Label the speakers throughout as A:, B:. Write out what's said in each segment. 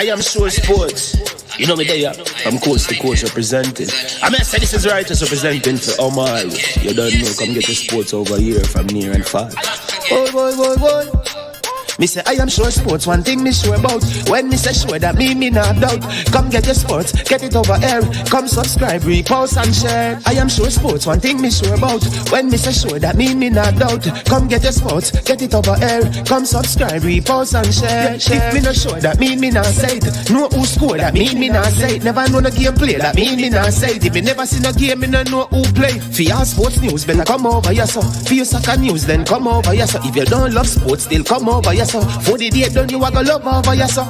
A: I am Sure Sports. You know me there, I'm coast to coast representing. I mean, I say this is righteous representing for Omar. You don't know, come get the sports over here from near and far. Boy. Me say I am Sure Sports, one thing me sure about. When me say sure, that me not doubt. Come get your sports, get it over here. Come subscribe, repost and share. I am Sure Sports, one thing me sure about. When me say sure, that me not doubt. Come get your sports, get it over here. Come subscribe, repost and share. If me not sure, that me not say it. Know who score, that me not say it. Never know the game play, that me not say it. If me never seen a game, me no know who play. For your sports news, better come over here so. For your soccer news, then come over here so. If you don't love sports, still come over here so. For the day done, you are gonna love over here so.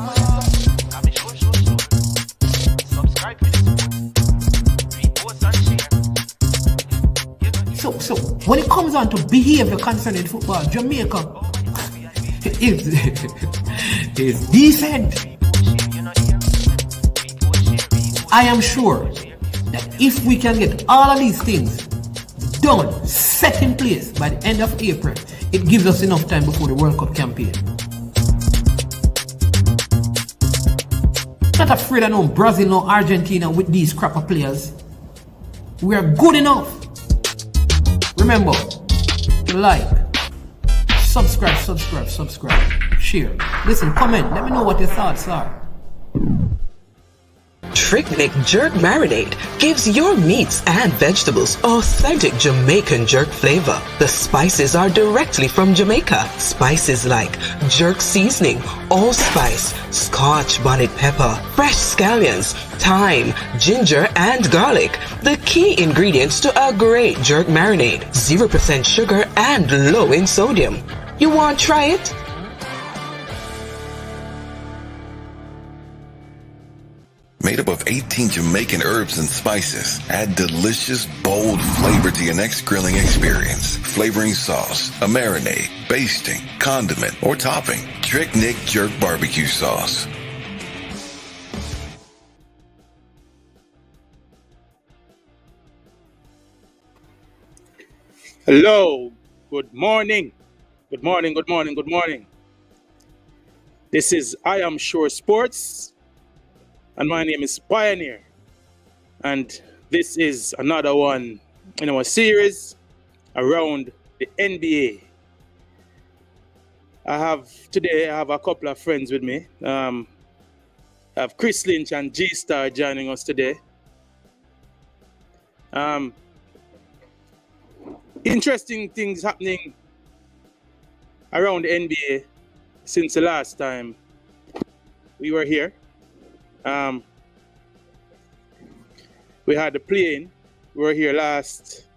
B: So when it comes on to behavior concerning football, Jamaica is decent. I am sure that if we can get all of these things done, set in place by the end of April, it gives us enough time before the World Cup campaign. Not afraid of no Brazil, no Argentina with these crapper players. We are good enough. Remember, like, subscribe, share. Listen, comment, let me know what your thoughts are.
C: Trick-Nick Jerk Marinade gives your meats and vegetables authentic Jamaican jerk flavor. The spices are directly from Jamaica. Spices like jerk seasoning, allspice, Scotch bonnet pepper, fresh scallions, thyme, ginger, and garlic. The key ingredients to a great jerk marinade. 0% sugar and low in sodium. You want to try it?
D: Made up of 18 Jamaican herbs and spices, add delicious, bold flavor to your next grilling experience. Flavoring sauce, a marinade, basting, condiment, or topping. Trick-Nick Jerk Barbecue Sauce.
E: Hello, good morning. This is I Am Sure Sports. And my name is Pioneer, and this is another one in our series around the NBA. Today I have a couple of friends with me. I have Chris Lynch and G-Star joining us today. Interesting things happening around the NBA since the last time we were here. We had the play-in. We were here last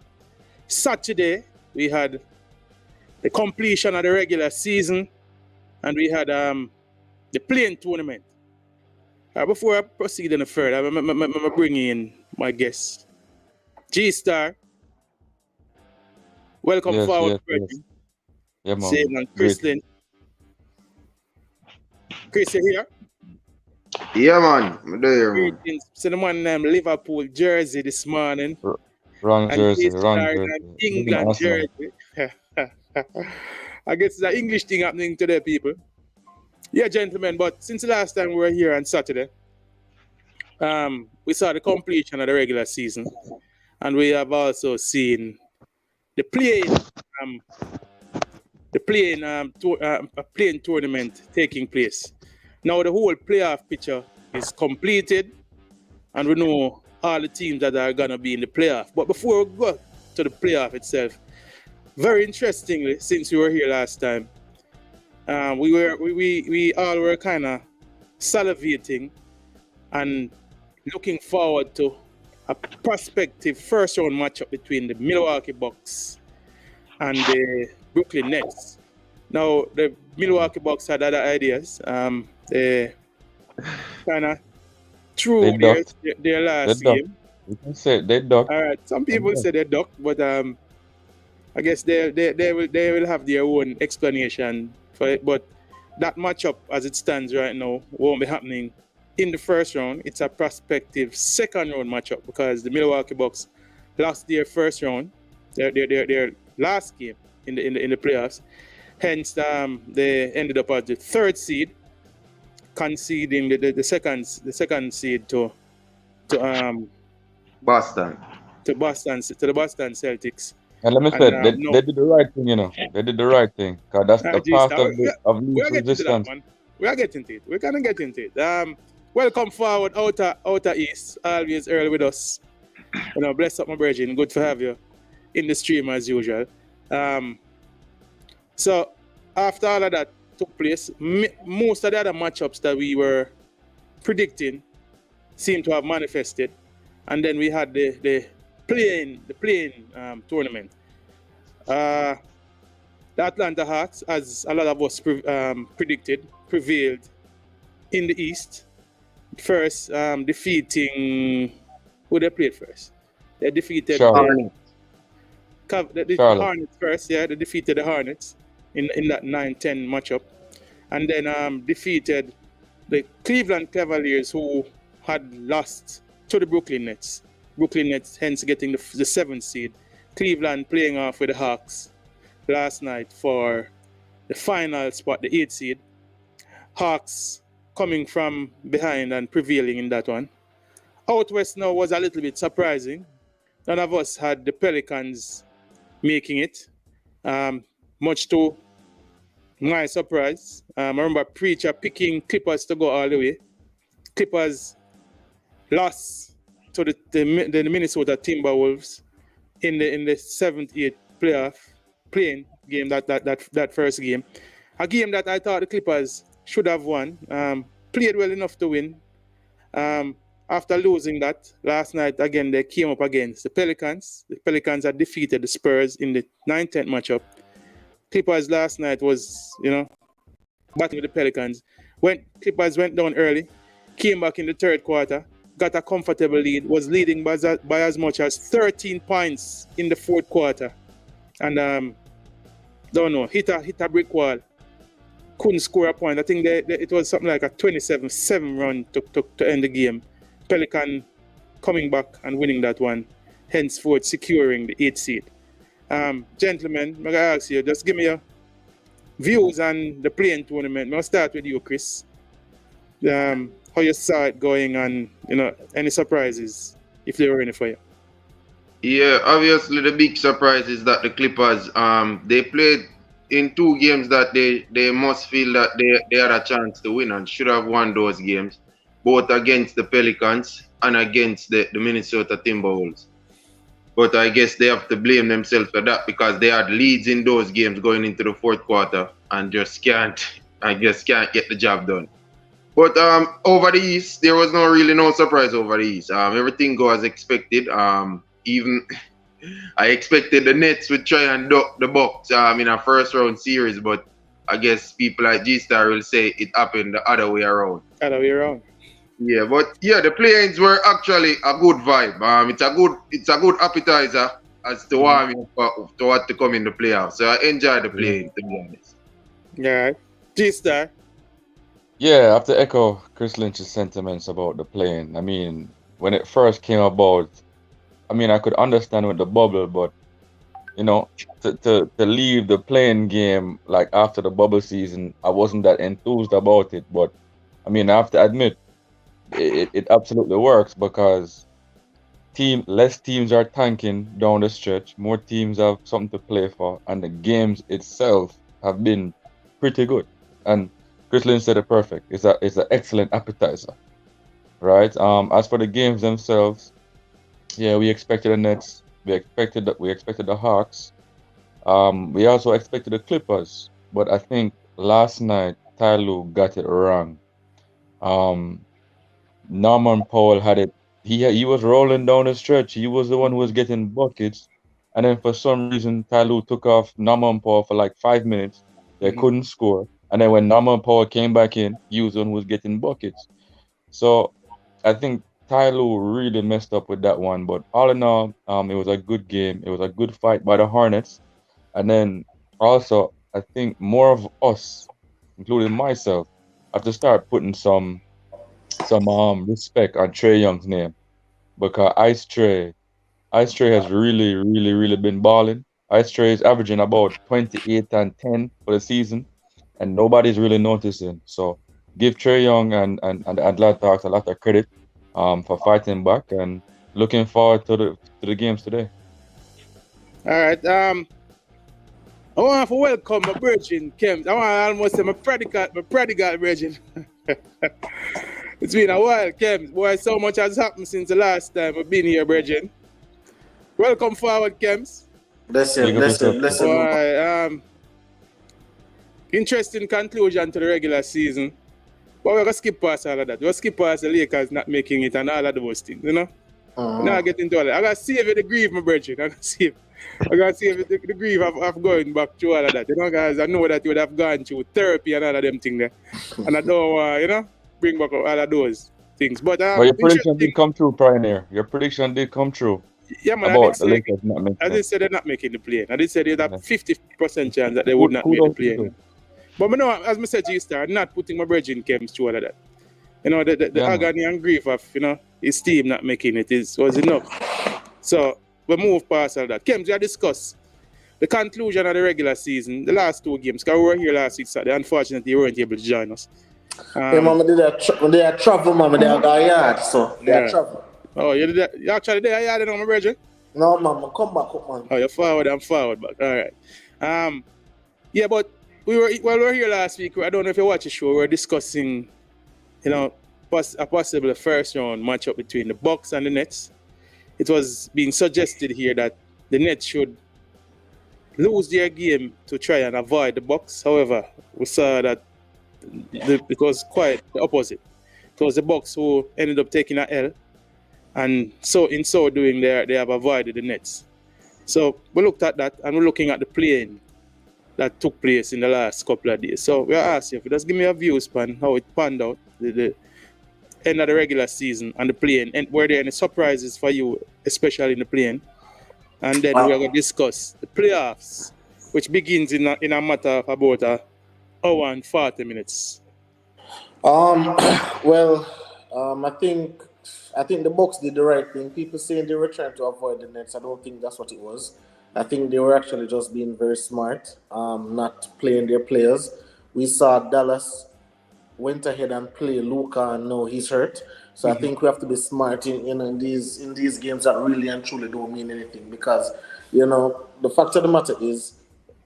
E: Saturday. We had the completion of the regular season, and we had the play-in tournament. Before I proceed any further, I'm bringing in my guest, G-Star. Welcome forward,
F: yes. Yeah, man.
E: Same and Chris Lynn. Chris, you here?
G: Yeah, man. I'm there, man.
E: So the man named Liverpool jersey this morning.
F: Wrong
E: And
F: jersey,
E: he's
F: wrong
E: starting
F: jersey.
E: an England jersey. I guess it's an English thing happening today, people. Yeah, gentlemen, but since the last time we were here on Saturday, we saw the completion of the regular season, and we have also seen the playing tournament taking place. Now the whole playoff picture is completed, and we know all the teams that are gonna be in the playoff. But before we go to the playoff itself, very interestingly, since we were here last time, we all were kind of salivating and looking forward to a prospective first round matchup between the Milwaukee Bucks and the Brooklyn Nets. Now the Milwaukee Bucks had other ideas. They kind of threw their last game.
F: You can say they ducked.
E: All right, some people say they ducked, but I guess they will have their own explanation for it. But that matchup, as it stands right now, won't be happening in the first round. It's a prospective second round matchup because the Milwaukee Bucks lost their first round, their last game in the playoffs. Hence, they ended up as the third seed. conceding the second seed to
G: Boston.
E: the Boston Celtics.
F: And let me
E: And
F: say,
E: no,
F: they did the right thing, you know. They did the right thing. Because that's the path
E: G-Star,
F: of
E: we
F: least
E: are getting to that,
F: resistance.
E: man. We are getting to it. We're gonna get into it. Welcome forward, outer east, always early with us. You know, bless up my brethren. Good to have you in the stream as usual. So after all of that took place, most of the other matchups that we were predicting seem to have manifested, and then we had the playing tournament. The Atlanta Hawks, as a lot of us predicted, prevailed in the East. First, defeating who they played first. They defeated
F: Charlotte.
E: the
F: Charlotte.
E: Hornets first. Yeah, they defeated the Hornets in that 9-10 matchup, and then defeated the Cleveland Cavaliers, who had lost to the Brooklyn Nets. Brooklyn Nets, hence getting the 7th seed. Cleveland playing off with the Hawks last night for the final spot, the 8th seed. Hawks coming from behind and prevailing in that one. Out west now was a little bit surprising. None of us had the Pelicans making it, much to my surprise. I remember Preacher picking Clippers to go all the way. Clippers lost to the Minnesota Timberwolves in the 7th-8 playoff playing game, that first game. A game that I thought the Clippers should have won. Played well enough to win. After losing that last night, again, they came up against the Pelicans. The Pelicans had defeated the Spurs in the 9-10 matchup. Clippers last night was, battling with the Pelicans. Clippers went down early, came back in the third quarter, got a comfortable lead, was leading by as much as 13 points in the fourth quarter. And, hit a brick wall. Couldn't score a point. I think it was something like a 27-7 run to end the game. Pelican coming back and winning that one, henceforth securing the 8th seed. Gentlemen, I'm going to ask you, just give me your views on the playing tournament. I'll start with you, Chris. How you saw it going, and any surprises, if there were any for you?
G: Yeah, obviously the big surprise is that the Clippers, they played in 2 games that they must feel that they had a chance to win and should have won those games, both against the Pelicans and against the Minnesota Timberwolves. But I guess they have to blame themselves for that because they had leads in those games going into the fourth quarter and just can't get the job done. But over the East, there was no surprise over the East. Everything go as expected. Even I expected the Nets would try and duck the Bucks in a first round series, but I guess people like G-Star will say it happened the other way around. Yeah, but yeah, the play-ins were actually a good vibe. It's a good appetizer as to warming up to what to come in the playoffs. So I enjoyed the play-ins, to be honest.
E: Yeah, G-Star.
F: Yeah, I have to echo Chris Lynch's sentiments about the play-in. I mean, when it first came about, I could understand with the bubble, but to leave the play-in game like after the bubble season, I wasn't that enthused about it. But I have to admit, it absolutely works because less teams are tanking down the stretch. More teams have something to play for, and the games itself have been pretty good. And Chris Lynch said it perfect. It's an excellent appetizer, right? As for the games themselves, yeah, we expected the Nets. We expected the Hawks. We also expected the Clippers, but I think last night Ty Lue got it wrong. Norman Powell had it. He was rolling down the stretch. He was the one who was getting buckets, and then for some reason Ty Lue took off Norman Powell for like 5 minutes. They couldn't score, and then when Norman Powell came back in, he was the one who was getting buckets. So I think Ty Lue really messed up with that one. But all in all, it was a good game. It was a good fight by the Hornets, and then also I think more of us, including myself, have to start putting some respect on Trae Young's name, because Ice Trae has really been balling. Ice Trae is averaging about 28 and 10 for the season, and nobody's really noticing. So give Trey Young and the Atlanta Hawks a lot of credit for fighting back, and looking forward to the games today.
E: All right. I want to welcome my virgin Kems. I want to almost say my predigal virgin. It's been a while, Kems. Boy, so much has happened since the last time I've been here, virgin. Welcome forward, Kems.
H: Bless you.
E: Boy, interesting conclusion to the regular season. But we're going to skip past all of that. We'll skip past the Lakers not making it and all of those things, you know? Now I get into all that. I got to save the grief, my virgin. I got to save the grief of going back through all of that, you know, guys. I know that you would have gone through therapy and all of them things there. And I don't, you know, bring back all of those things. But
F: your prediction did come true, Pioneer. Your prediction did come true.
E: Yeah, man,
F: about the Lakers not making
E: I did say they're not making the play. I did say there's a 50% chance that they would not make the play. But I know, as I said, G-Star, I'm not putting my virgin Kems through all of that. You know, the agony and grief of, you know, his team not making it was enough. So we move past all that. Kems, we discuss the conclusion of the regular season, the last two games. Because we were here last week Saturday. Unfortunately, you weren't able to join us.
H: Hey, Mama, they are travel, Mama. They are yard, so they are travel.
E: Oh, you actually there yard on my virgin?
H: No, Mama, come back up, man.
E: Oh, you're forward. I'm forward back. All right. Yeah, but we were here last week. I don't know if you watch the show. We were discussing, you know, a possible first round matchup between the Bucks and the Nets. It was being suggested here that the Nets should lose their game to try and avoid the Bucks. However, we saw that it was quite the opposite. It was the Bucks who ended up taking an L, and so in so doing, they have avoided the Nets. So we looked at that, and we're looking at the play-in that took place in the last couple of days. So we're asking if you just give me a view span how it panned out, the end of the regular season and the play-in, and were there any surprises for you, especially in the play-in? And then we're going to discuss the playoffs, which begins in a matter of about an hour and 40 minutes.
H: Well, I think the Bucks did the right thing. People saying they were trying to avoid the Nets. I don't think that's what it was. I think they were actually just being very smart, not playing their players. We saw Dallas went ahead and play Luka, and now he's hurt. So I think we have to be smart in these games that really and truly don't mean anything, because, you know, the fact of the matter is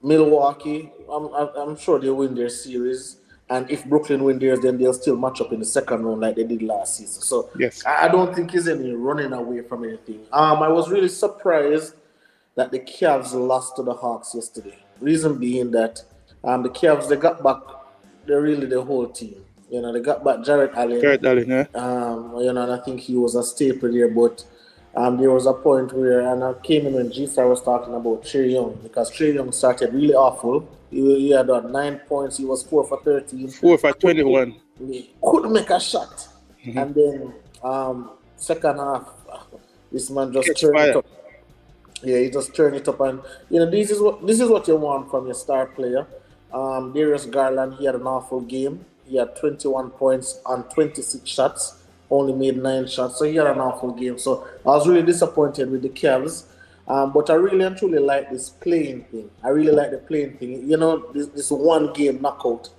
H: Milwaukee, I'm sure they'll win their series. And if Brooklyn win theirs, then they'll still match up in the second round like they did last season. So
E: yes.
H: I don't think he's any running away from anything. I was really surprised that the Cavs lost to the Hawks yesterday. Reason being that the Cavs, they got back really the whole team. You know, they got back Jarrett Allen.
E: Yeah.
H: You know, and I think he was a staple there. But there was a point where, and I came in when G-Star was talking about Trey Young, because Trey Young started really awful. He had 9 points. He was 4 for 13.
E: 4 for 21.
H: He couldn't make a shot. And then second half, this man just turned it up. Yeah, he just turned it up, and you know, this is what you want from your star player. Darius Garland, he had an awful game. He had 21 points on 26 shots, only made 9 shots, so he had an awful game. So I was really disappointed with the Cavs, but I really and truly like this playing thing. I really like the playing thing. You know, this one game knockout.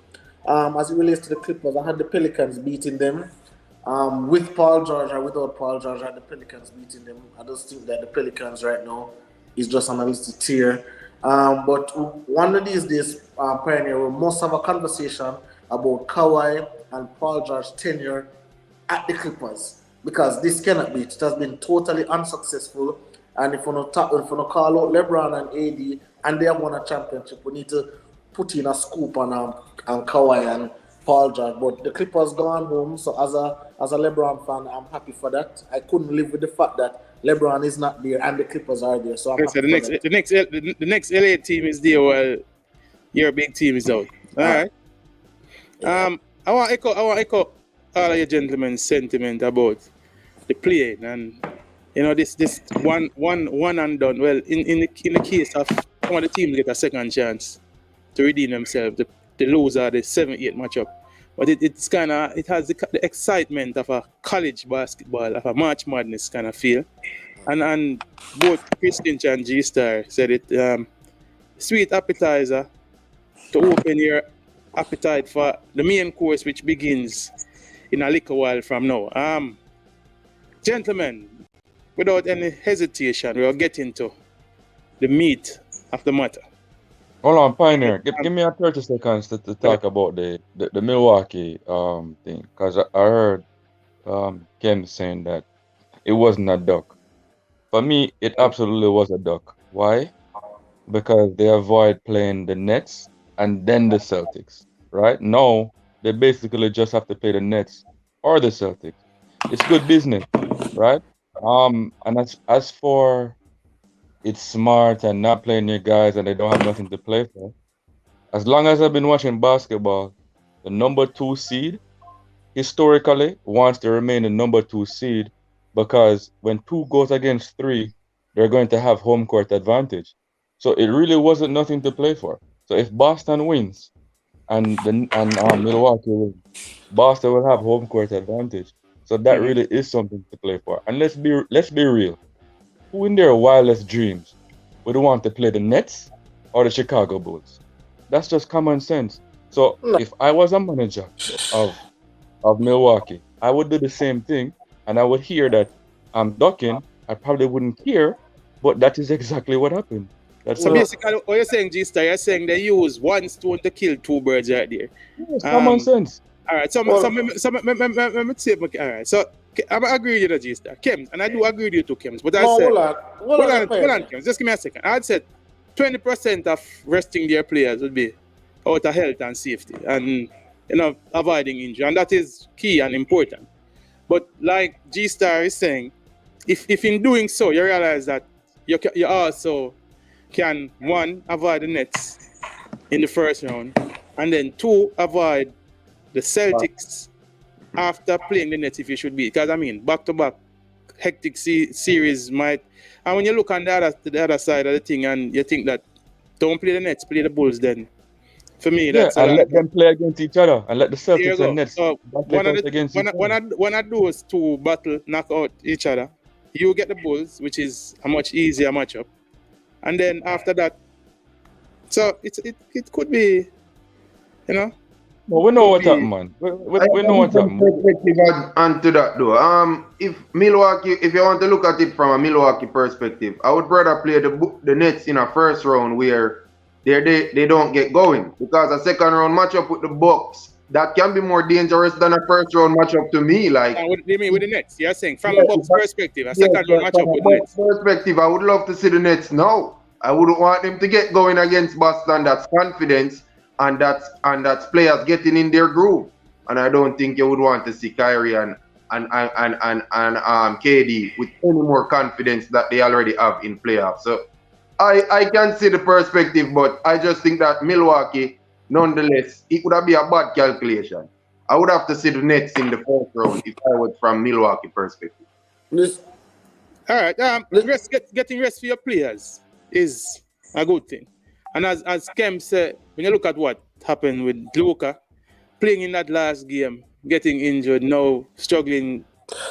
H: As it relates to the Clippers, I had the Pelicans beating them. With Paul George or without Paul George, I had the Pelicans beating them. I just think that the Pelicans right now is just on a little tier. But one of these days, Pioneer, we must have a conversation about Kawhi and Paul George's tenure at the Clippers, because this cannot be. It has been totally unsuccessful. And if we don't call out LeBron and AD, and they have won a championship, we need to put in a scoop on Kawhi and Paul George. But the Clippers gone home, so as a LeBron fan, I'm happy for that. I couldn't live with the fact that LeBron is not there and the Clippers are there. So
E: the next LA team is there while your big team is out. All right. I want to echo all of your gentlemen's sentiment about the play, and you know, this one and done. Well, in the case of some of the teams get a second chance to redeem themselves, the loser, the 7-8 matchup. But it has the excitement of a college basketball, of a March Madness kind of feel. And both Chris Lynch and G-Star said it, sweet appetizer to open your appetite for the main course, which begins in a little while from now. Gentlemen, without any hesitation, we'll get into the meat of the matter.
F: Hold on, Pioneer. Give me a 30 seconds to talk about the Milwaukee thing, because I heard Ken saying that it wasn't a duck. For me, it absolutely was a duck. Why? Because they avoid playing the Nets and then the Celtics, right? Now, they basically just have to play the Nets or the Celtics. It's good business, right? And as for it's smart and not playing your guys and they don't have nothing to play for, as long as I've been watching basketball, the number 2 seed historically wants to remain the number 2 seed, because when 2 goes against 3, they're going to have home court advantage. So it really wasn't nothing to play for. So if Boston wins and Milwaukee wins, Boston will have home court advantage. So that really is something to play for. And let's be real. Who in their wildest dreams would want to play the Nets or the Chicago Bulls? That's just common sense. So if I was a manager of Milwaukee, I would do the same thing, and I would hear that I'm ducking. I probably wouldn't care, but that is exactly what happened.
E: So basically, what you're saying, G-Star, you're saying they use one stone to kill 2 birds right there.
F: Yes, common sense.
E: All right, so all right, so I agree with you, G-Star. Kems, and I do agree with you too, Kems, but I said, hold on, Kems, just give me a second. I said 20% of resting their players would be out of health and safety and, avoiding injury, and that is key and important. But like G-Star is saying, if in doing so, you realize that you also can, 1, avoid the Nets in the first round, and then 2, avoid the Celtics after playing the Nets if you should be. Because, back-to-back hectic series might... And when you look on the other side of the thing and you think that don't play the Nets, play the Bulls, then for me, that's...
F: and let them play against each other and let the Celtics and Nets
E: one of those 2 battle, knock out each other, you get the Bulls, which is a much easier matchup. And then after that, so it could be,
F: Well, we know what happened, man. We know what happened.
G: And to that though, if you want to look at it from a Milwaukee perspective, I would rather play the Nets in a first round where they don't get going, because a second round matchup with the Bucks, that can be more dangerous than a first round matchup to me. Like,
E: what do you mean with the Nets? You're saying from a Bucks perspective, a second round matchup with the Nets.
G: Perspective, I would love to see the Nets now. I wouldn't want them to get going against Boston. That's confidence, and that's players getting in their groove. And I don't think you would want to see Kyrie and KD with any more confidence that they already have in playoffs. So I can see the perspective, but I just think that Milwaukee, nonetheless, it would be a bad calculation. I would have to see the Nets in the first round if I was from Milwaukee perspective.
E: All right, getting rest for your players is a good thing. And as Kem said, when you look at what happened with Luka, playing in that last game, getting injured, now struggling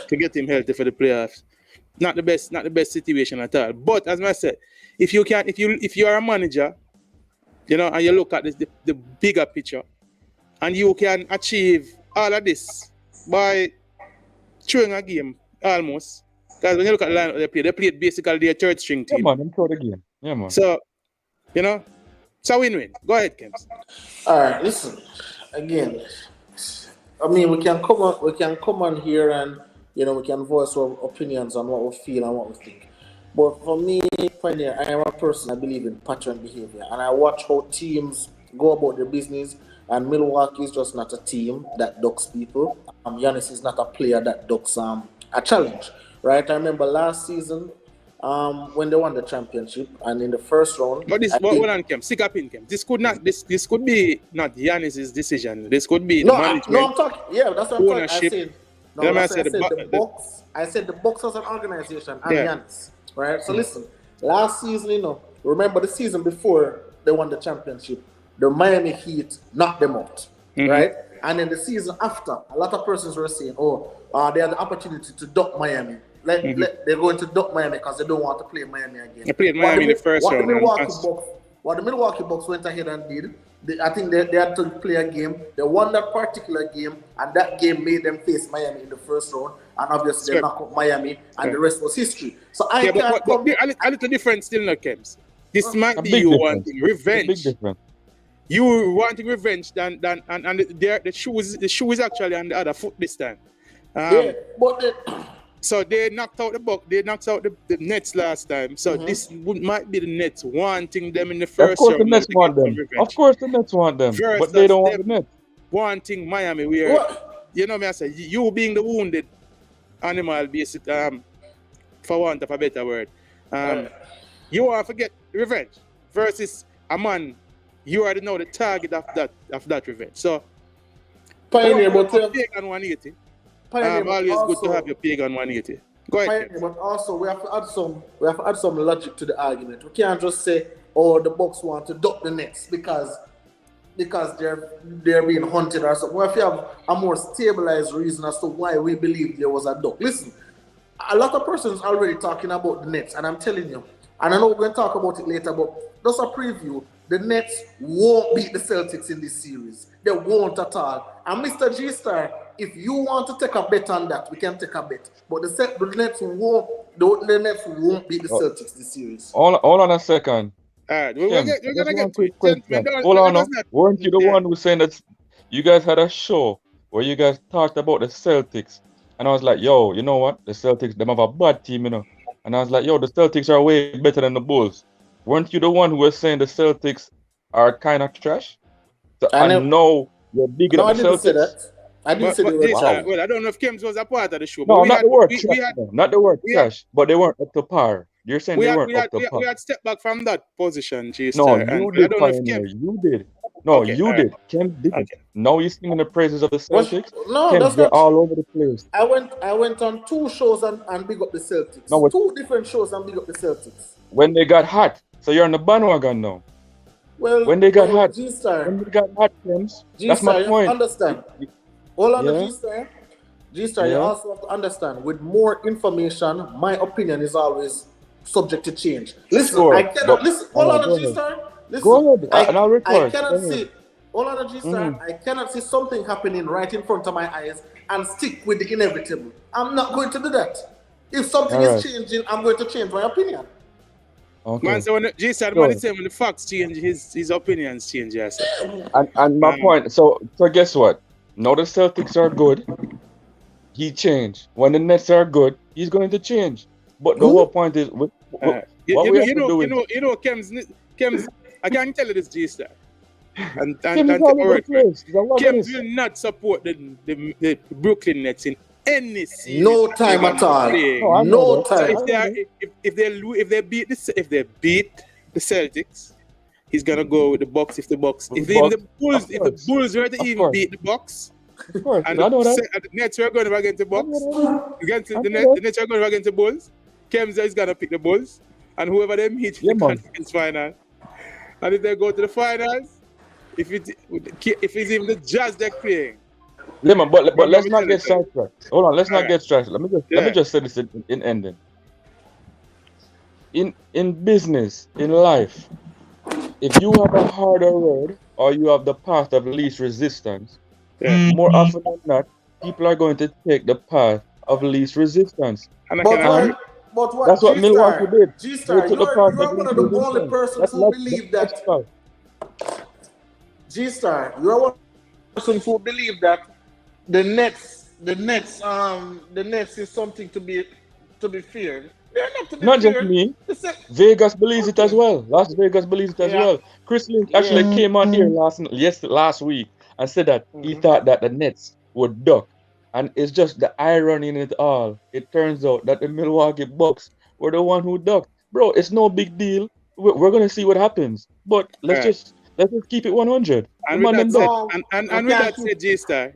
E: to get him healthy for the playoffs, not the best situation at all. But as I said, if you are a manager, and you look at the bigger picture, and you can achieve all of this by throwing a game almost. Because when you look at the lineup they played basically their third string team.
F: Yeah, man, I'm throw the game. Yeah, man.
E: So, it's a win-win. Go ahead, Kems.
H: All right, listen. Again, we can come on here and we can voice our opinions on what we feel and what we think. But for me, Pioneer, I am a person I believe in pattern behavior, and I watch how teams go about their business. And Milwaukee is just not a team that ducks people. Giannis is not a player that ducks a challenge, right? I remember last season when they won the championship, and in the first round.
E: But stick up in Kem. This could be not Giannis's decision. This could be
H: the
E: management.
H: No, I'm talking. Yeah, that's what I'm talking. I said the Bucks as an organization and Giannis, right? So listen, last season, remember the season before they won the championship, the Miami Heat knocked them out, right? And then the season after, a lot of persons were saying, they had the opportunity to duck Miami. They're going to duck Miami because they don't want to play Miami again.
E: They played Miami in the first round.
H: what the Milwaukee Bucks went ahead and did, I think they had to play a game. They won that particular game, and that game made them face Miami in the first round. And obviously, they knocked out Miami, and the rest was history. So I can't
E: but a little different still, no, Kems. This might be you wanting revenge. You wanting revenge and the shoe is actually on the other foot this time. So they knocked out the Bucks. They knocked out the Nets last time. So this might be the Nets wanting them in the first round.
F: Of course, the Nets want them. Of course, the Nets want them. But they don't want the Nets.
E: Wanting Miami, where you know me, I say you being the wounded animal, basically, for want of a better word. You want to get revenge versus a man. You already know the target of that revenge. So,
H: Pioneer, but
E: on 180. Always good to have your pig on 180. Go ahead.
H: But also we have to add some logic to the argument. We can't just say, oh, the Bucks want to duck the Nets because they're being hunted or something. We have to have a more stabilized reason as to why we believe there was a duck. Listen, a lot of persons already talking about the Nets, and I'm telling you, and I know we're going to talk about it later, but just a preview. The Nets won't beat the Celtics in this series. They won't at all. And Mr. G-Star, if you want to take a bet on that, we can take a bet. But the Nets won't beat the Celtics this series.
F: Hold on a second.
E: All right, we're going to get
F: quick question. Hold on. Weren't you the one who was saying that you guys had a show where you guys talked about the Celtics? And I was like, yo, you know what? The Celtics, they have a bad team, you know. And I was like, yo, the Celtics are way better than the Bulls. Weren't you the one who was saying the Celtics are kind of trash? So I know you're big enough.
H: I didn't say that. I didn't say they were trash.
E: Well, I don't know if Kems was a part of the show.
F: No, not the word trash. Not the word trash, but they weren't up to par. You're saying they weren't up to par.
E: We had stepped back from that position, G.
F: No, you did, Pioneer. You did. No, you did. Kems didn't. Okay. Now you're singing the praises of the Celtics.
H: No,
F: Kems,
H: that's
F: they're
H: not
F: all over the place.
H: I went on 2 shows and big up the Celtics. No, 2 different shows and big up the Celtics.
F: When they got hot. So you're on the bandwagon now.
H: Well,
F: when they got hot,
H: G-Star.
F: When they got hot, Kems, that's my point.
H: Understand? Hold on, G-Star. G-Star, you also have to understand. With more information, my opinion is always subject to change. Listen,
F: sure,
H: I cannot listen. Hold on, G-Star. Listen,
F: go ahead, and I'll record.
H: I cannot see. Hold on, G-Star. I cannot see something happening right in front of my eyes and stick with the inevitable. I'm not going to do that. If something is changing, I'm going to change my opinion.
F: Okay.
E: Man, so when G-Star when the facts change, his opinions change, yes.
F: And my point, so guess what? Now the Celtics are good, he changed. When the Nets are good, he's going to change. But the whole point is, what we have to do is...
E: You know, Kems, I can tell you this, G-Star. And
F: Kems
E: will not support the Brooklyn Nets in any series.
H: No time at all. No time.
E: So if they beat the Celtics, he's gonna go with the Bucks. If the Bulls were to even beat the Bucks, and the Nets were going against the Bucks, the Nets are going against the Bulls, Kemza is gonna pick the Bulls, and whoever they meet in the conference final, and if they go to the finals, if it's even the Jazz they're playing.
F: Yeah, man, but let's not get sidetracked. Hold on, let's not get sidetracked. Let me just say this in ending. In business, in life, if you have a harder road or you have the path of least resistance, more often than not, people are going to take the path of least resistance.
H: But what?
F: That's what Milwaukee did.
H: G-Star, you're one of the only persons who believe that. G-Star, you're one of the persons who believe that the Nets is something to be feared. They're not to be
F: not
H: feared.
F: Just me. Vegas believes it as well. Las Vegas believes it as well. Chris Lynch actually came on here last week and said that he thought that the Nets would duck. And it's just the irony in it all. It turns out that the Milwaukee Bucks were the one who ducked. Bro, it's no big deal. We're gonna see what happens. But let's just keep it 100.
E: And with that said, G-Star,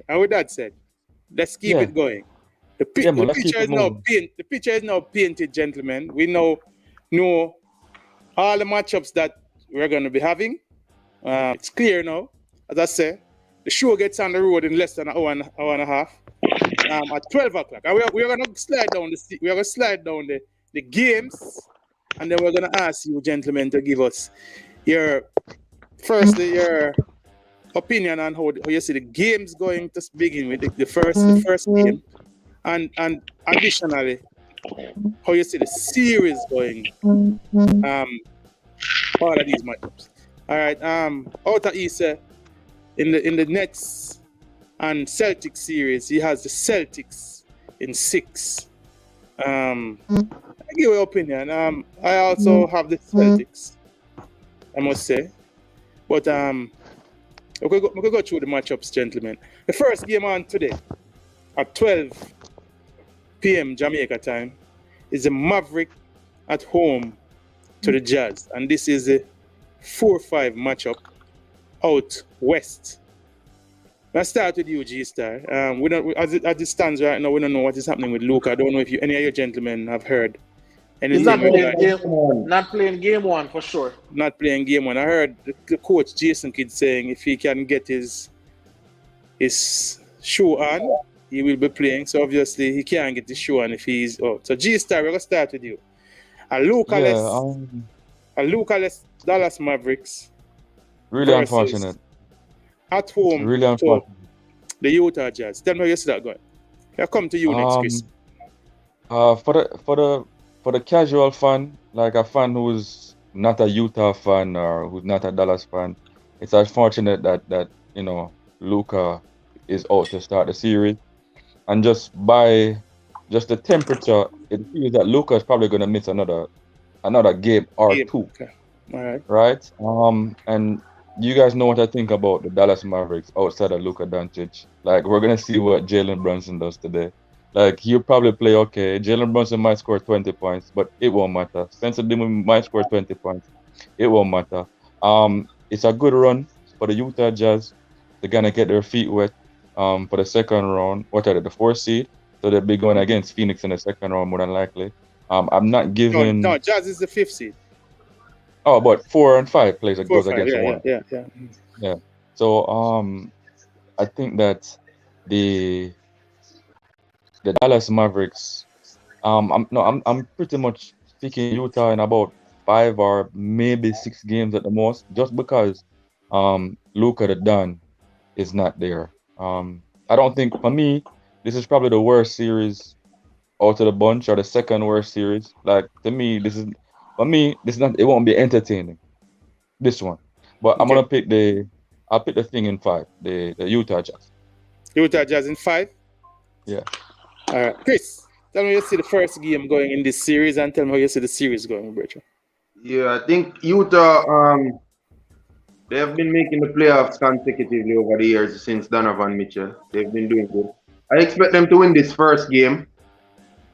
E: let's keep it going. The picture is now painted, gentlemen. We know all the matchups that we're going to be having. It's clear now. As I say, the show gets on the road in less than an hour and a half. At 12 o'clock. And we're going to slide down the games, and then we're going to ask you, gentlemen, to give us your opinion on how you see the game's going to begin with the first game, and additionally how you see the series going. All of these matchups. All right. Out of East, in the Nets and Celtics series, he has the Celtics in 6. I give you an opinion. I also have the Celtics, I must say. But we could go through the matchups, gentlemen. The first game on today at 12 p.m. Jamaica time is the Maverick at home to the Jazz, and this is a 4-5 matchup out west. Let's start with you, G-Star. We don't, as it stands right now, we don't know what is happening with Luka. I don't know if any of your gentlemen have heard anything.
H: He's not playing game one for sure.
E: Not playing game one. I heard the coach Jason Kidd saying if he can get his shoe on, he will be playing. So obviously he can't get the shoe on if he's out. So G-Star, we're gonna start with you. A Luka-less Dallas Mavericks.
F: Really unfortunate.
E: At home,
F: really unfortunate.
E: The Utah Jazz. Tell me how you see that going. I'll come to you next, Chris.
F: For the casual fan, like a fan who's not a Utah fan or who's not a Dallas fan, it's unfortunate that Luka is out to start the series, and just by the temperature, it feels that Luka is probably going to miss another game or two.
E: Okay. All right.
F: Right. And you guys know what I think about the Dallas Mavericks outside of Luka Doncic. Like, we're gonna see what Jalen Brunson does today. Like, he'll probably play okay. Jalen Brunson might score 20 points, but it won't matter. Spencer Dinwiddie might score 20 points. It won't matter. It's a good run for the Utah Jazz. They're gonna get their feet wet for the second round. What are they, the 4th seed? So they'll be going against Phoenix in the second round more than likely. I'm not giving.
E: No, Jazz is the 5th seed.
F: Oh, but 4 and 5 goes against 1.
E: Yeah.
F: So I think that the Dallas Mavericks, I'm pretty much picking Utah in about 5 or maybe 6 games at the most, just because Luka the Don is not there. I don't think, for me, this is probably the worst series out of the bunch, or the second worst series. Like, to me, this is not. It won't be entertaining, this one. But I'm gonna pick I'll pick the thing in 5, the Utah Jazz.
E: Utah Jazz in 5.
F: Yeah.
E: All right, Chris, tell me how you see the first game going in this series, and tell me how you see the series going, Bertrand.
G: Yeah, I think Utah. They have been making the playoffs consecutively over the years since Donovan Mitchell. They've been doing good. I expect them to win this first game.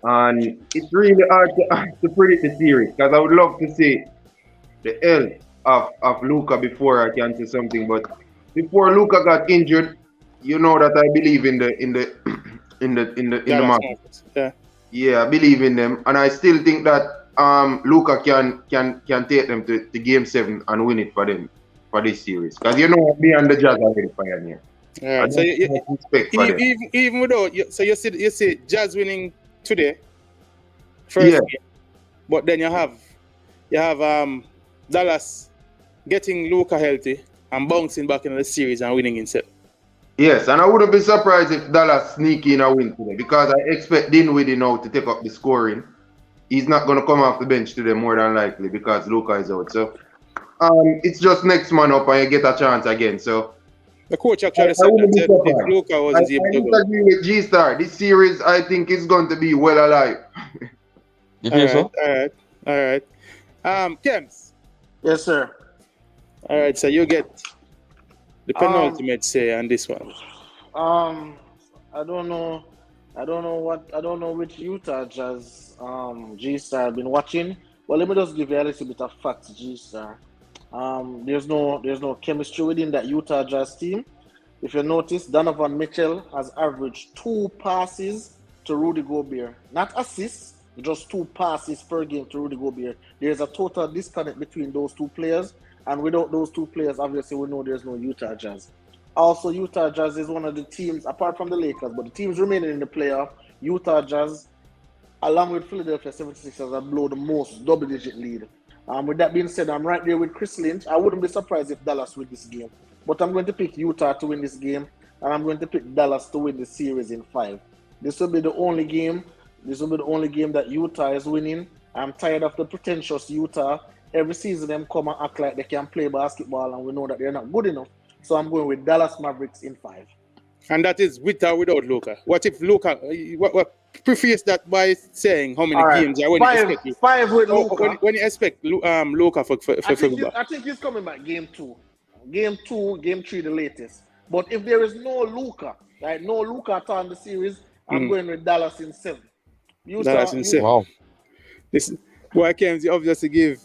G: And it's really hard to predict the series, because I would love to see the health of Luka before I can say something. But before Luka got injured, you know that I believe in the Mavericks. Yeah, I believe in them, and I still think that Luka can take them to Game 7 and win it for them for this series. Because me and the Jazz are very pioneer.
E: All right. So even without you see Jazz winning today, first game, but then you have Dallas getting Luka healthy and bouncing back into the series and winning in 7.
G: Yes, and I wouldn't be surprised if Dallas sneak in a win today, because I expect Dinwiddie now to take up the scoring. He's not going to come off the bench today more than likely because Luka is out. So it's just next man up and you get a chance again. So
E: the coach actually said that if Luka was able to go.
G: I agree with G-Star. This series, I think, is going to be well alive.
F: You think so?
E: All right. Kems.
H: Yes, sir.
E: All right, so you get the penultimate say on this one.
H: I don't know which Utah Jazz G-Star have been watching. Well, let me just give you a little bit of facts, G-Star. There's no chemistry within that Utah Jazz team. If you notice, Donovan Mitchell has averaged 2 passes to Rudy Gobert. Not assists, just 2 passes per game to Rudy Gobert. There's a total disconnect between those 2 players, and without those 2 players, obviously we know there's no Utah Jazz. Also, Utah Jazz is one of the teams, apart from the Lakers, but the teams remaining in the playoff, Utah Jazz, along with Philadelphia 76ers, have blown the most double-digit lead. With that being said, I'm right there with Chris Lynch. I wouldn't be surprised if Dallas win this game. But I'm going to pick Utah to win this game, and I'm going to pick Dallas to win the series in 5. This will be the only game. This will be the only game that Utah is winning. I'm tired of the pretentious Utah. Every season, them come and act like they can play basketball, and we know that they're not good enough. So I'm going with Dallas Mavericks in 5.
E: And that is with or without Luka. What if Luka? What preface that by saying how many games are when you expect
H: 5 with Luka.
E: When you expect Luka for
H: I think he's coming back game 2. Game 2, game 3, the latest. But if there is no Luka, like no Luka at all in the series, I'm going with Dallas in 7.
E: Dallas in 7.
F: Wow.
E: This boy Kemsy obviously give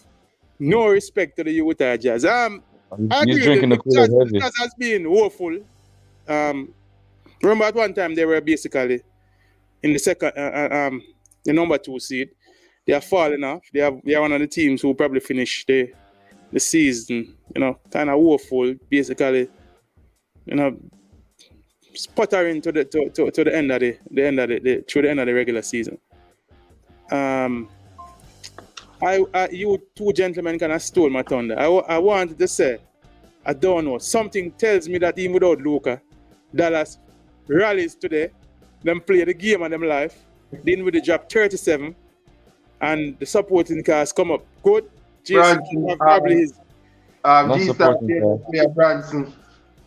E: no respect to the Utah Jazz. I agree
F: drinking
E: with
F: the
E: Jazz has been woeful. Remember at one time they were basically in the second, the number 2 seed. They are falling off. They are one of the teams who probably finish the season, kind of woeful, basically, sputtering to the end of the regular season. You two gentlemen kind of stole my thunder. I wanted to say, I don't know. Something tells me that even without Luka, Dallas rallies today. Them play the game of them life. Then with the drop 37, and the supporting cast come up good. Jason probably his.
G: G-Star player Branson.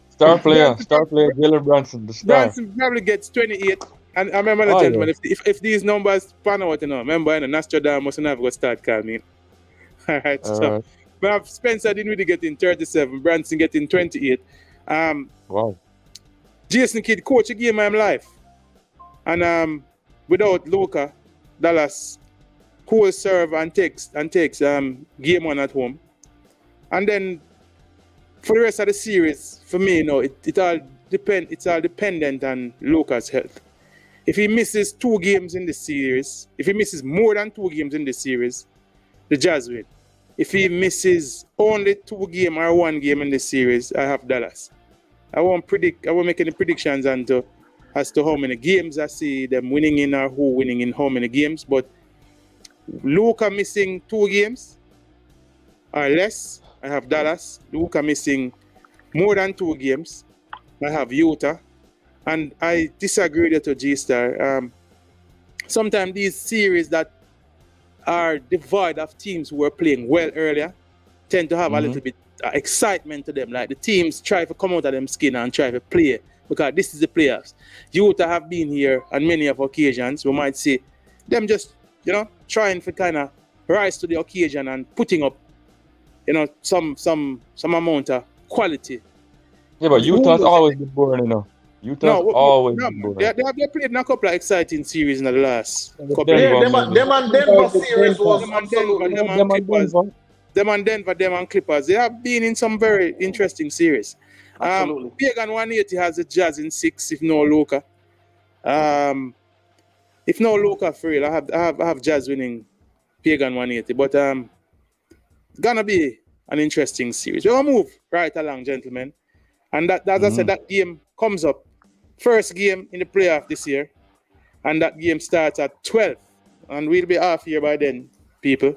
F: Star player, Jalen Brunson, the star.
E: Branson probably gets 28. And I remember, gentlemen, if these numbers pan out, remember, Nostradamus and I've got to start calling. All right, so we have Spencer didn't really get in 37, Branson getting 28.
F: Wow.
E: Jason Kidd coach a game of life. And without Luka, Dallas co-serve and takes game 1 at home. And then for the rest of the series, for me, it's all dependent on Luka's health. If he misses 2 games in the series, if he misses more than 2 games in the series, the Jazz win. If he misses only 2 games or 1 game in the series, I have Dallas. I won't make any predictions as to how many games I see them winning in or who winning in how many games. But Luka missing 2 games or less, I have Dallas. Luka missing more than 2 games, I have Utah. And I disagree with you, G-Star. Sometimes these series that are devoid of teams who were playing well earlier tend to have a little bit excitement to them. Like the teams try to come out of them skin and try to play because this is the playoffs. Utah have been here on many of occasions. We might see them just, trying to kind of rise to the occasion and putting up, some amount of quality.
F: Yeah, but Utah's always been boring, Utah's always been boring.
E: They played in a couple of exciting series in the last couple of
H: years. Them and Denver series was
E: them and Denver, them and Clippers. They have been in some very interesting series. Pagan 180 has the Jazz in 6, if no Luka. If no Luka for real, I have Jazz winning Pagan 180. But gonna be an interesting series. We'll move right along, gentlemen. And that, as I said, that game comes up. First game in the playoff this year. And that game starts at 12. And we'll be off here by then, people.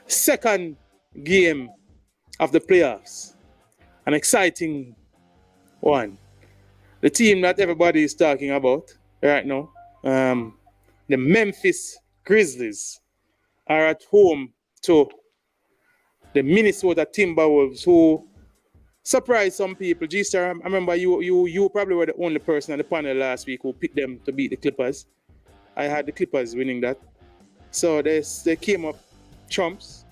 E: Second game of the playoffs. An exciting one. The team that everybody is talking about right now, the Memphis Grizzlies, are at home to the Minnesota Timberwolves, who surprised some people. G-Star, I remember you probably were the only person on the panel last week who picked them to beat the Clippers. I had the Clippers winning that. So they came up trumps.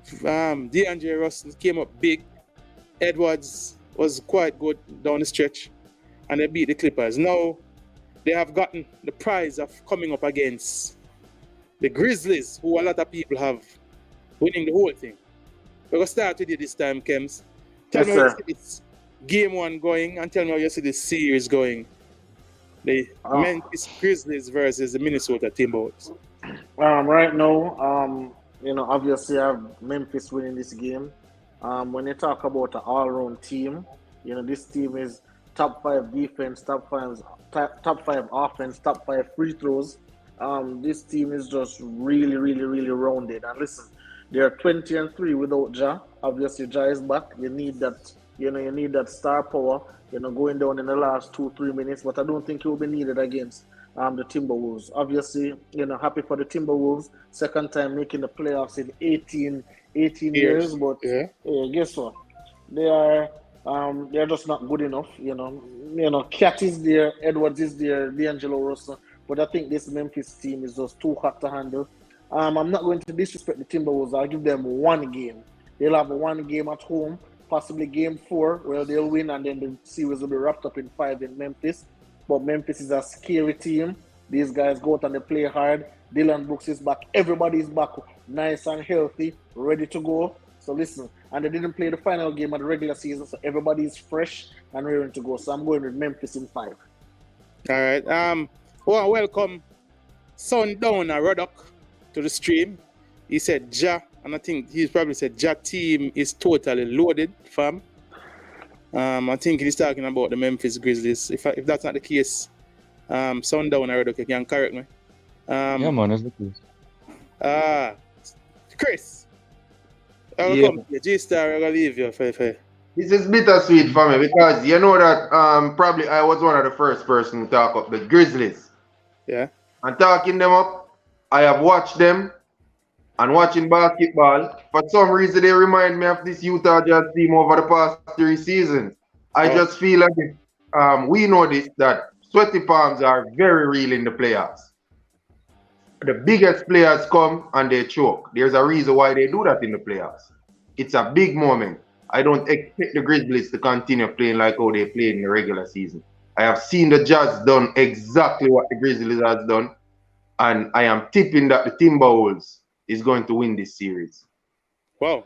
E: DeAndre Russell came up big. Edwards was quite good down the stretch. And they beat the Clippers. Now they have gotten the prize of coming up against the Grizzlies, who a lot of people have winning the whole thing. We're going to start with you this time, Kems. Tell me how you see this game 1 going and tell me how you see this series going. The Memphis Grizzlies versus the Minnesota Timberwolves.
H: Right now, obviously I have Memphis winning this game. When you talk about an all-round team, this team is top 5 defense, top 5 offense, top 5 free throws. This team is just really, really, really rounded. And listen, They're 20-3 without Ja. Obviously, Ja is back. You need that. You need that star power. Going down in the last 2-3 minutes. But I don't think it will be needed against the Timberwolves. Obviously, happy for the Timberwolves. Second time making the playoffs in 18 years. But guess what? They're just not good enough. Cat is there, Edwards is there, D'Angelo Russell. But I think this Memphis team is just too hot to handle. I'm not going to disrespect the Timberwolves. I'll give them one game. They'll have one game at home, possibly game 4, where they'll win, and then the series will be wrapped up in 5 in Memphis. But Memphis is a scary team. These guys go out and they play hard. Dylan Brooks is back. Everybody's back, nice and healthy, ready to go. So listen, and they didn't play the final game of the regular season, so everybody's fresh and ready to go. So I'm going with Memphis in 5.
E: All right. Welcome Sundowner Ruddock to the stream. He said Ja, and I think he's probably said Ja team is totally loaded, fam. I think he's talking about the Memphis Grizzlies. If that's not the case, Sundowner Ruddock, you can correct me.
F: Yeah, man, that's the case.
E: Chris, welcome. G-Star, I'm going to leave you.
G: This is bittersweet for me because you know that probably I was one of the first person to talk up the Grizzlies.
E: Yeah.
G: And talking them up, I have watched them and watching basketball. For some reason, they remind me of this Utah Jazz team over the past 3 seasons. I just feel like we know this, that sweaty palms are very real in the playoffs. The biggest players come and they choke. There's a reason why they do that in the playoffs. It's a big moment. I don't expect the Grizzlies to continue playing like how they played in the regular season. I have seen the Jazz done exactly what the Grizzlies has done, and I am tipping that the Timberwolves is going to win this series.
E: Wow.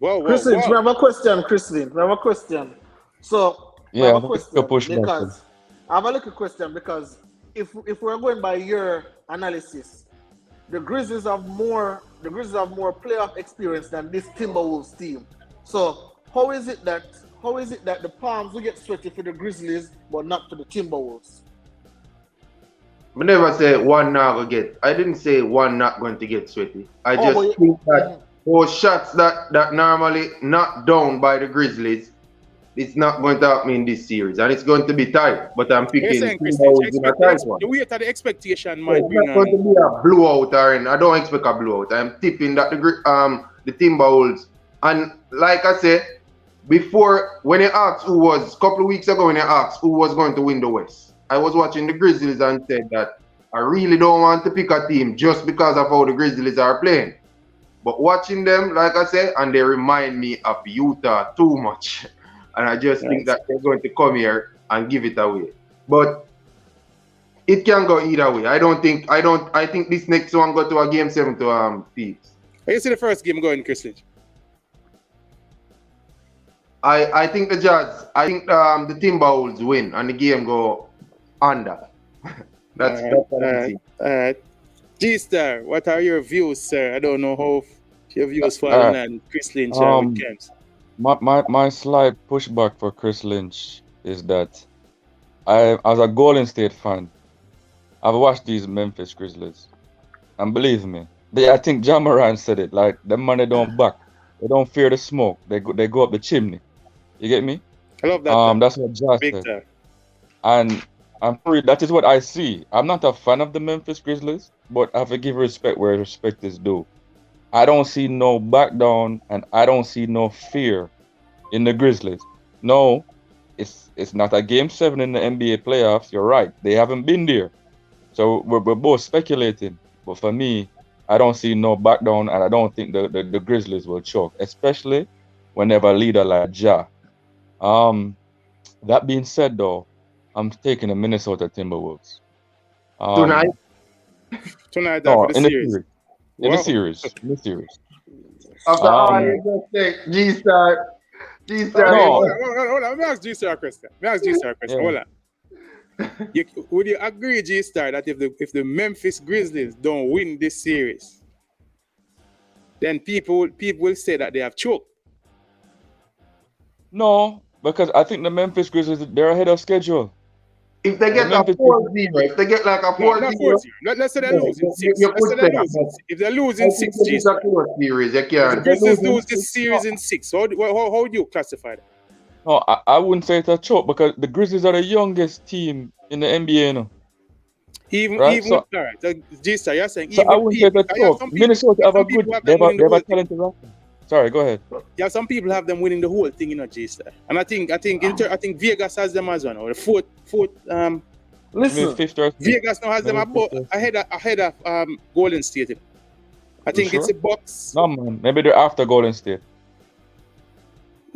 H: Chrislin, we have a question, Chrislin. We have a question. So,
F: yeah,
H: I have a little question because if we're going by your analysis, the Grizzlies have more playoff experience than this Timberwolves team. So how is it that the palms will get sweaty for the Grizzlies but not for the Timberwolves?
G: I never say one not going to get. I didn't say one not going to get sweaty. I just think that those shots that normally knocked down by the Grizzlies, it's not going to happen in this series, and it's going to be tight. But I'm picking Timberwolves in a tight one.
E: The weight of the expectation might be.
G: It's not going to be a blowout, Aaron. I don't expect a blowout. I'm tipping that the Timberwolves. And like I said, before, when you asked a couple of weeks ago when you asked who was going to win the West, I was watching the Grizzlies and said that I really don't want to pick a team just because of how the Grizzlies are playing. But watching them, like I said, and they remind me of Utah too much. And I just think that they're going to come here and give it away. But it can go either way. I think this next one go to a game 7 to Thieves.
E: You see the first game going, Chris Lynch?
G: I think the the Timberwolves win and the game go under. That's what I see.
E: All right. G-Star, what are your views, sir? I don't know how your views for Alan and Chris Lynch with Kems.
F: My slight pushback for Chris Lynch is that as a Golden State fan, I've watched these Memphis Grizzlies, and believe me, I think Ja Morant said it, like them money don't back, they don't fear the smoke, they go up the chimney. You get me?
E: I love that.
F: That's what Ja said, and I'm sorry, that is what I see. I'm not a fan of the Memphis Grizzlies, but I have to give respect where respect is due. I don't see no back down, and I don't see no fear in the Grizzlies. No, it's not a game 7 in the NBA playoffs. You're right. They haven't been there. So we're both speculating. But for me, I don't see no back down, and I don't think the Grizzlies will choke, especially when they have a leader like Ja. That being said, though, I'm taking the Minnesota Timberwolves.
G: Tonight?
E: Tonight, no,
F: in the series.
G: After all you just say, G-Star.
E: Hold on. Let me ask G-Star a question. Hold on. Would you agree, G-Star, that if the Memphis Grizzlies don't win this series, then people will say that they have choked?
F: No, because I think the Memphis Grizzlies, they're ahead of schedule.
G: If they get a
F: Memphis
G: 4-0, if they get like a 4-0,
E: Not 4-0. Let's say they're losing 6.
G: you
E: Let's
G: could
E: say
G: say
E: they're
G: that.
E: losing. If they're losing
G: I
E: 6
G: think
E: G
G: it's a close series. You
E: the
G: can't.
E: Grizzlies lose this series in 6. How would you classify that?
F: No, I wouldn't say it's a choke because the Grizzlies are the youngest team in the NBA now.
E: Even
F: So-
E: all right, G-Star, you're saying
F: So
E: even
F: I wouldn't say
E: people,
F: it's a choke. Minnesota have a good, they have a talented roster. Sorry, go ahead.
E: Yeah, some people have them winning the whole thing, G-Star. And I think Vegas has them as well. Or the fourth
H: Listen,
F: Fifth or sixth.
E: Vegas now has them ahead of Golden State. I think
F: You
E: it's
F: sure?
E: a Bucks.
F: No man, maybe they're after Golden State.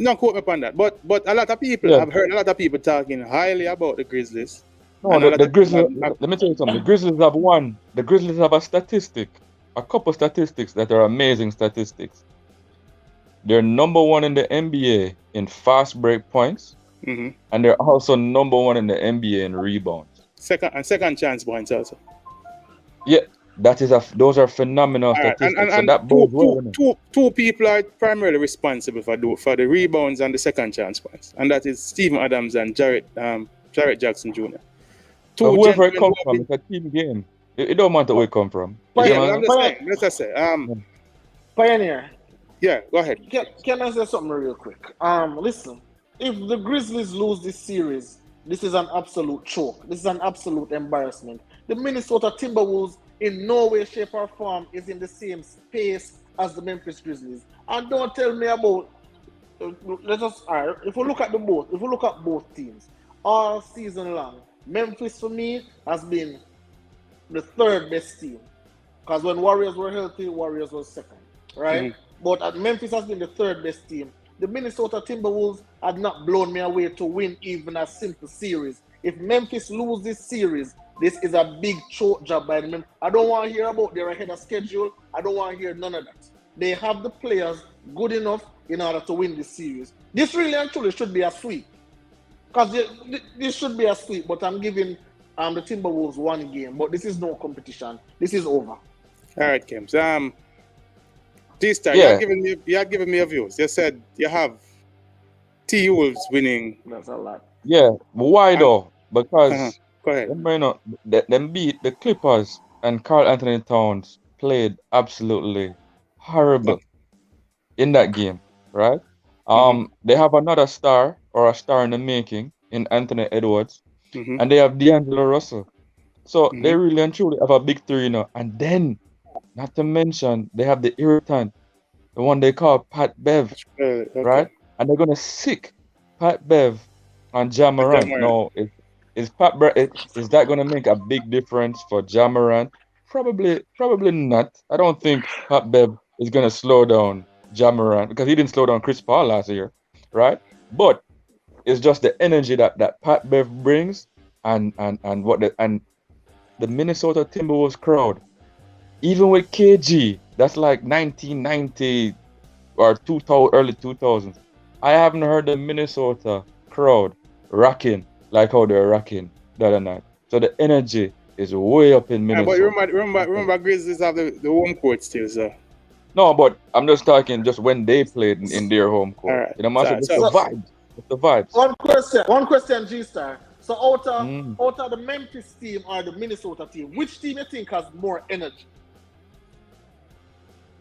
E: No, quote me upon that. But a lot of people,
F: Yeah.
E: I've heard a lot of people talking highly about the Grizzlies.
F: No,
E: And a lot
F: the
E: of people
F: Grizzlies.
E: have-
F: Let me tell you something. The Grizzlies have one. The Grizzlies have a couple statistics that are amazing statistics. They're number 1 in the NBA in fast break points,
E: Mhm.
F: and they're also number 1 in the NBA in rebounds.
E: Second chance points also.
F: Yeah, those are phenomenal
E: All right,
F: statistics. So that bodes well. innit?
E: two people are primarily responsible for the rebounds and the second chance points, and that is Steven Adams and Jarrett Jackson Jr.
F: So whoever it
E: gentlemen
F: comes
E: who have
F: from, it's a team game. It don't matter where it come from.
E: been-
F: You
E: Yeah,
F: know
E: but
F: what
E: I'm
F: I'm
E: just
F: saying?
E: saying. Let's just say,
H: Pioneer.
E: yeah, go ahead.
H: Can I say something real quick? Listen, if the Grizzlies lose this series, this is an absolute choke. This is an absolute embarrassment. The Minnesota Timberwolves in no way, shape, or form is in the same space as the Memphis Grizzlies. And don't tell me about. If we look at both teams all season long, Memphis for me has been the third best team. Because when Warriors were healthy, Warriors was second, right? But Memphis has been the third best team. The Minnesota Timberwolves had not blown me away to win even a simple series. If Memphis lose this series, this is a big choke job by them. I don't want to hear about they're ahead of schedule. I don't want to hear none of that. They have the players good enough in order to win this series. This really and truly should be a sweep. Because this should be a sweep, but I'm giving the Timberwolves one game. But this is no competition. This is over.
E: All right, Kims. G-Star,
F: Yeah.
E: you're giving me a views. You said you have T-Wolves winning.
H: That's a lot.
F: Yeah, but why though? Because
E: Go ahead.
F: them beat the Clippers and Karl Anthony Towns played absolutely horrible in that game, right? They have another star or a star in the making in Anthony Edwards, and they have D'Angelo Russell. So they really and truly have a big three now. And then, not to mention, they have the irritant, the one they call Pat Bev, right? And they're gonna sick Pat Bev on Ja Morant. Now, is that gonna make a big difference for Ja Morant? Probably not. I don't think Pat Bev is gonna slow down Ja Morant because he didn't slow down Chris Paul last year, right? But it's just the energy that Pat Bev brings and the Minnesota Timberwolves crowd. Even with KG, that's like 1990 or 2000, early 2000s. I haven't heard the Minnesota crowd rocking like how they're rocking the other night. So the energy is way up in Minnesota.
E: But remember, Grizzlies have the home court still, so.
F: No, but I'm just talking just when they played in their home court.
E: All right.
F: You know, massive, it's the vibes. It's the vibes.
H: One question, G-Star. So out of the Memphis team or the Minnesota team, which team you think has more energy?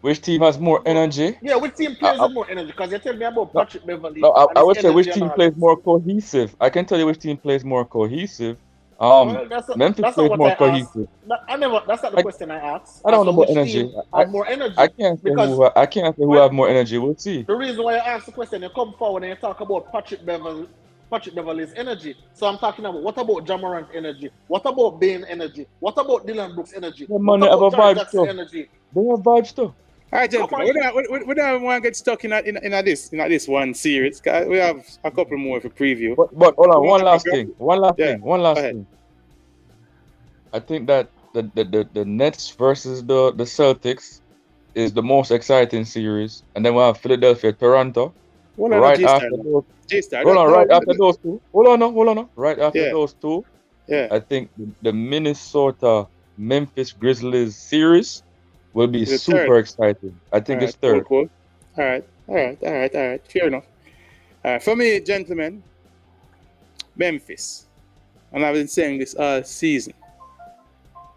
F: Which team has more energy?
H: Yeah, which team plays with more energy? Because you tell me about Patrick Beverly.
F: No, I
H: and
F: would
H: his
F: say which
H: energy
F: team
H: and all
F: plays
H: that.
F: more cohesive. I can tell you which team plays more cohesive. Memphis
H: that's
F: plays
H: not what
F: more
H: I
F: cohesive.
H: asked. That's not the question I asked.
F: I don't know
H: Which
F: about energy.
H: team have more energy?
F: I can't say who have more energy. We'll see.
H: The reason why I asked the question, you come forward and you talk about Patrick Beverly's energy. So I'm talking about what about Ja Morant energy? What about Bane energy? What about Dylan Brooks energy?
F: Yeah,
H: What
F: man, they have
H: about
F: a
H: Jared
F: vibe
H: Jackson
F: too.
H: energy?
F: They have vibes too.
E: All right, gentlemen, we don't want to get stuck in this one series. 'Cause we have a couple more for preview.
F: But hold on, one last
E: Yeah.
F: thing.
E: Go ahead.
F: I think that the Nets versus the Celtics is the most exciting series, and then we have Philadelphia, Toronto.
E: Hold on,
F: Right
E: G-Star,
F: after
E: no.
F: those.
E: G-Star,
F: Hold on,
E: no,
F: right
E: no,
F: after those two. Hold on. Right after
E: Yeah.
F: those two,
E: Yeah.
F: I think the Minnesota Memphis Grizzlies series will be
E: It's
F: super
E: third.
F: exciting. I think
E: All
F: it's
E: right,
F: third.
E: Cool. All right. Fair enough. For me, gentlemen, Memphis. and I've been saying this all season,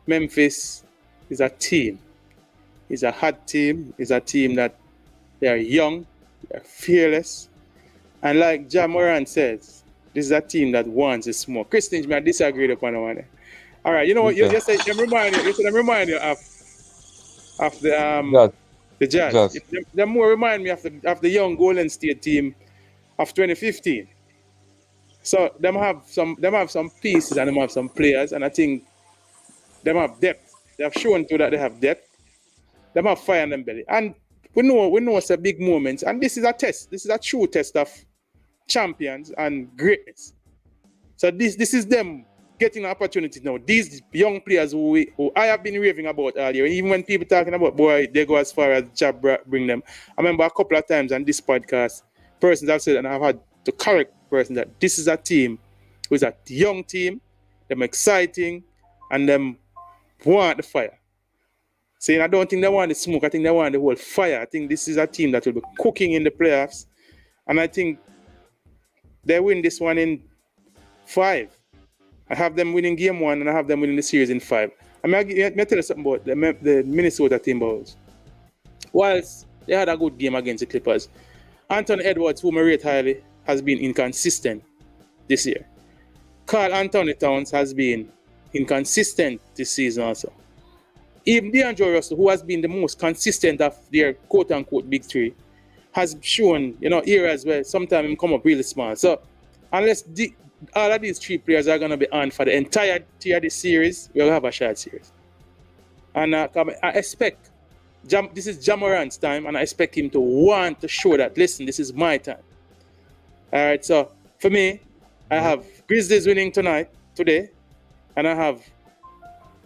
E: Memphis is a team. It's a hot team. It's a team that they are young, they're fearless. And like Ja Morant says, this is a team that wants to smoke. Chris Lynch, I disagreed upon one. All right, you know what? You said I'm reminding you of the Jazz. They more remind me of the young Golden State team of 2015. So them have some pieces and them have some players, and I think them have depth. They have shown too that they have depth. Them have fire in them belly, and we know it's a big moment. And this is a test. This is a true test of champions and greatness. So this is them getting an opportunity now. These young players who I have been raving about earlier, even when people talking about, boy, they go as far as Jab bring them. I remember a couple of times on this podcast, persons have said, and I've had to correct person that this is a team who is a young team, them exciting, and them want the fire. Saying I don't think they want the smoke, I think they want the whole fire. I think this is a team that will be cooking in the playoffs, and I think they win this one in 5. I have them winning game 1, and I have them winning the series in 5. Let me tell you something about the Minnesota Timberwolves. Whilst they had a good game against the Clippers, Anthony Edwards, whom I rate highly, has been inconsistent this year. Karl Anthony Towns has been inconsistent this season also. Even D'Angelo Russell, who has been the most consistent of their quote-unquote big three, has shown, areas where sometimes he come up really small. So unless all of these 3 players are going to be on for the entirety of the series, we'll have a short series. And I expect, this is Ja Morant's time, and I expect him to want to show that, listen, this is my time. All right, so for me, I have Grizzlies winning today, and I have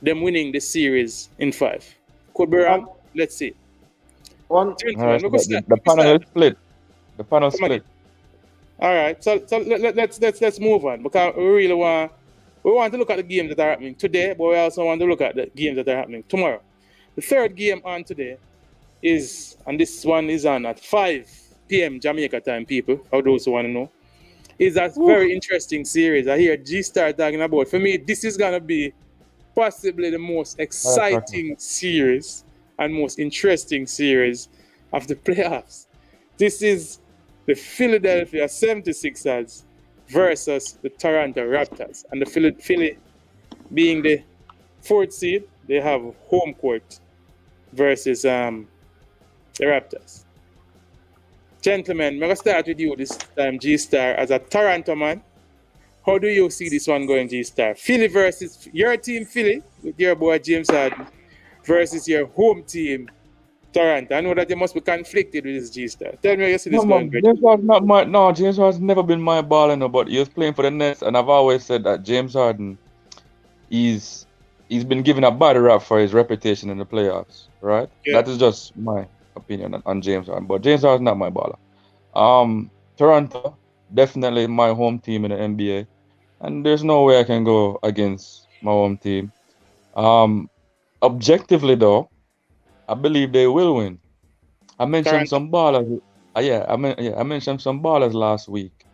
E: them winning the series in 5. Could be wrong. Let's see.
F: The panel is split. The panel split.
E: All right, so let's move on, because we want to look at the games that are happening today, but we also want to look at the games that are happening tomorrow. The third game on today is, and this one is on at 5 p.m. Jamaica time, people, for those who want to know, is a very interesting series. I hear G-Star talking about. For me, this is going to be possibly the most exciting series and most interesting series of the playoffs. This is the Philadelphia 76ers versus the Toronto Raptors. And the Philly being the 4th seed, they have home court versus the Raptors. Gentlemen, I'm going to start with you this time, G-Star, as a Toronto man. How do you see this one going, G-Star? Philly versus your team, Philly, with your boy James Harden, versus your home team, Toronto. I know that you must be conflicted with this, G-Star. Tell me how you see this going.
F: James Harden's never been my baller, but he was playing for the Nets, and I've always said that James Harden, he's been given a bad rap for his reputation in the playoffs, right? Yeah. That is just my opinion on James Harden, but James Harden's not my baller. Toronto, definitely my home team in the NBA, and there's no way I can go against my home team. Objectively, though, I believe they will win. I mentioned some ballers. I mentioned some ballers last week,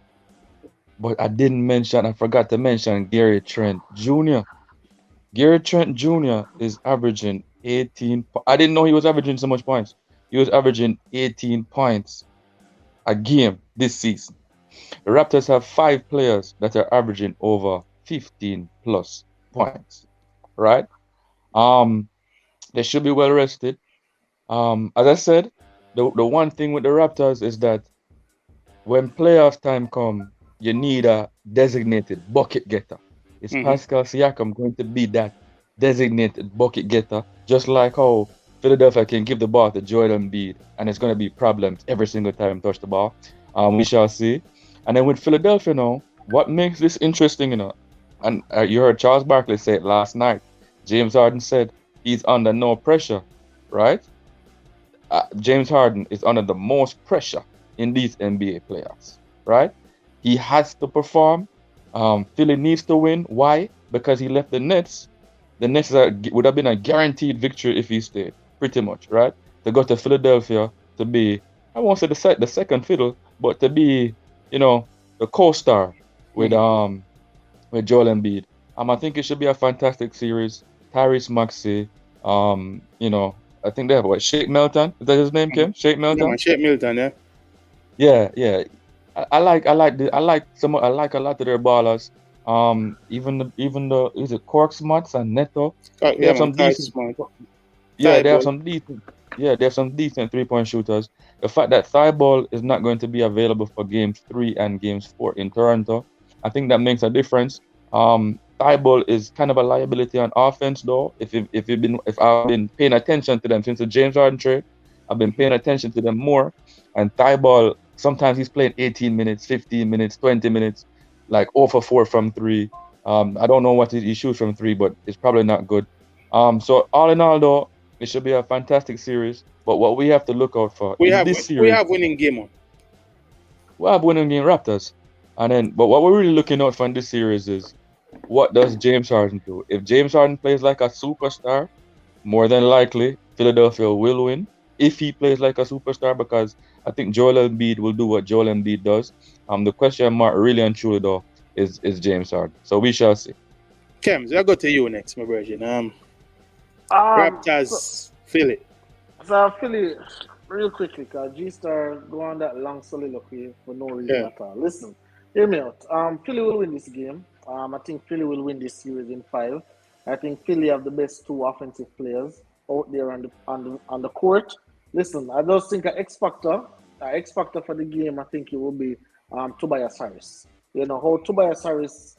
F: but I forgot to mention Gary Trent Jr. Gary Trent Jr. is averaging 18. I didn't know he was averaging so much points. He was averaging 18 points a game this season. The Raptors have 5 players that are averaging over 15 plus points, right? They should be well rested. As I said, the one thing with the Raptors is that when playoff time comes, you need a designated bucket getter. Is Pascal Siakam going to be that designated bucket getter, just like how Philadelphia can give the ball to Joel Embiid, and it's going to be problems every single time he touch the ball? We shall see. And then with Philadelphia now, what makes this interesting, and you heard Charles Barkley say it last night. James Harden said he's under no pressure, right? James Harden is under the most pressure in these NBA playoffs, right? He has to perform. Philly needs to win. Why? Because he left the Nets. The Nets would have been a guaranteed victory if he stayed, pretty much, right? To go to Philadelphia to be, I won't say the second fiddle, but to be, the co-star with with Joel Embiid. I think it should be a fantastic series. Tyrese Maxey, you know, I think they have what, Shake Milton? Is that his name, Kim? Shake
E: Yeah,
F: Milton?
E: man, Shake Milton, yeah.
F: Yeah. I like a lot of their ballers. Even the is it Cork Smuts and Neto? They
E: Yeah,
F: have
E: man,
F: some
E: Ty
F: decent.
E: Smart.
F: Yeah, they have
E: Thibault.
F: some decent. Yeah, they have some decent 3-point shooters. The fact that Thibault is not going to be available for games 3 and games 4 in Toronto, I think that makes a difference. Thibault is kind of a liability on offense, though. If I've been paying attention to them since the James Harden trade, I've been paying attention to them more. And Thibault, sometimes he's playing 18 minutes, 15 minutes, 20 minutes, like 0 for 4 from 3. I don't know what he shoots from 3, but it's probably not good. So all in all, though, it should be a fantastic series. But what we have to look out for
E: We
F: in
E: have
F: this series,
E: we have winning game on.
F: we have winning game Raptors. But what we're really looking out for in this series is what does James Harden do? If James Harden plays like a superstar, more than likely Philadelphia will win. If he plays like a superstar, because I think Joel Embiid will do what Joel Embiid does. The question mark really and truly though is James Harden. So we shall see.
E: Kems, I'll go to you next, my virgin. Raptors, Philly.
H: So Philly, real quickly, because G-Star go on that long soliloquy for no reason
E: Yeah.
H: at all. Listen, hear me out. Philly will win this game. I think Philly will win this series in 5. I think Philly have the best 2 offensive players out there on the court. Listen, I just think an X factor for the game, I think it will be Tobias Harris. You know how Tobias Harris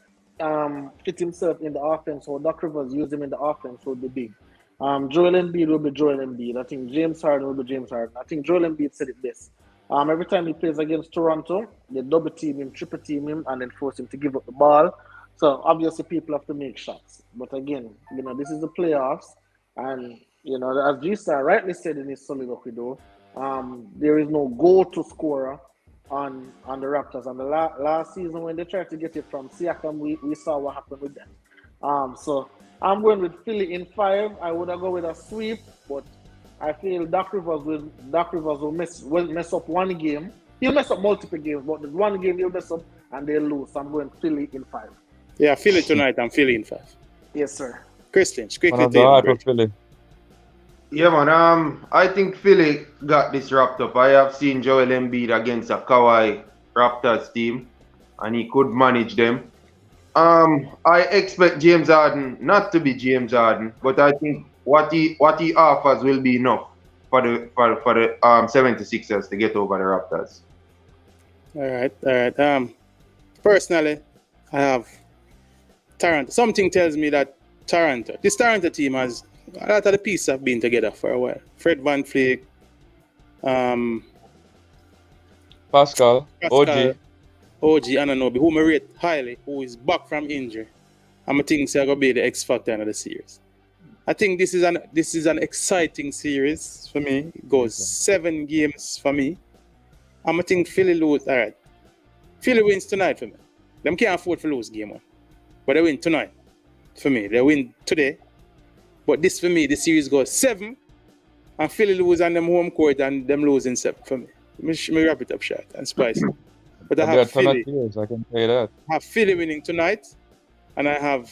H: fit himself in the offense, or Doc Rivers use him in the offense will be big. Joel Embiid will be Joel Embiid. I think James Harden will be James Harden. I think Joel Embiid said it best. Every time he plays against Toronto, they double team him, triple team him, and then force him to give up the ball. So obviously people have to make shots. But again, you know, this is the playoffs, and you know, as G-Star rightly said in his soliloquy though, there is no go-to scorer on the Raptors. And the last season when they tried to get it from Siakam, we saw what happened with them. So I'm going with Philly in 5. I would have go with a sweep, but I feel Doc Rivers will mess up one game. He'll mess up multiple games, but the one game he'll mess up and they'll lose. So I'm going Philly in 5.
E: Yeah, Philly tonight. I'm Philly in 5.
H: Yes, sir.
E: Chris Lynch, quickly
F: One of
E: to
F: the
E: you,
F: hype
E: bro.
F: of Philly.
G: Yeah, man. I think Philly got this wrapped up. I have seen Joel Embiid against a Kawhi Raptors team, and he could manage them. I expect James Harden not to be James Harden, but I think what he offers will be enough for the 76ers to get over the Raptors.
E: All right. Personally, I have Toronto. Something tells me that this Toronto team has a lot of the pieces have been together for a while. Fred VanVleet,
F: Pascal, OG.
E: Anunoby, whom I rate highly, who is back from injury. I'm thinking he's going to be the X factor in the series. I think this is an exciting series for me. It goes 7 games for me. I'm think Philly lose. All right, Philly wins tonight for me. Them can't afford to lose game 1, but they win tonight for me. They win today, but this for me, the series goes 7, and Philly lose on them home court and them losing 7 for me. Let me wrap it up short and spicy. But I have Philly.
F: I can say that.
E: I have Philly winning tonight, and I have.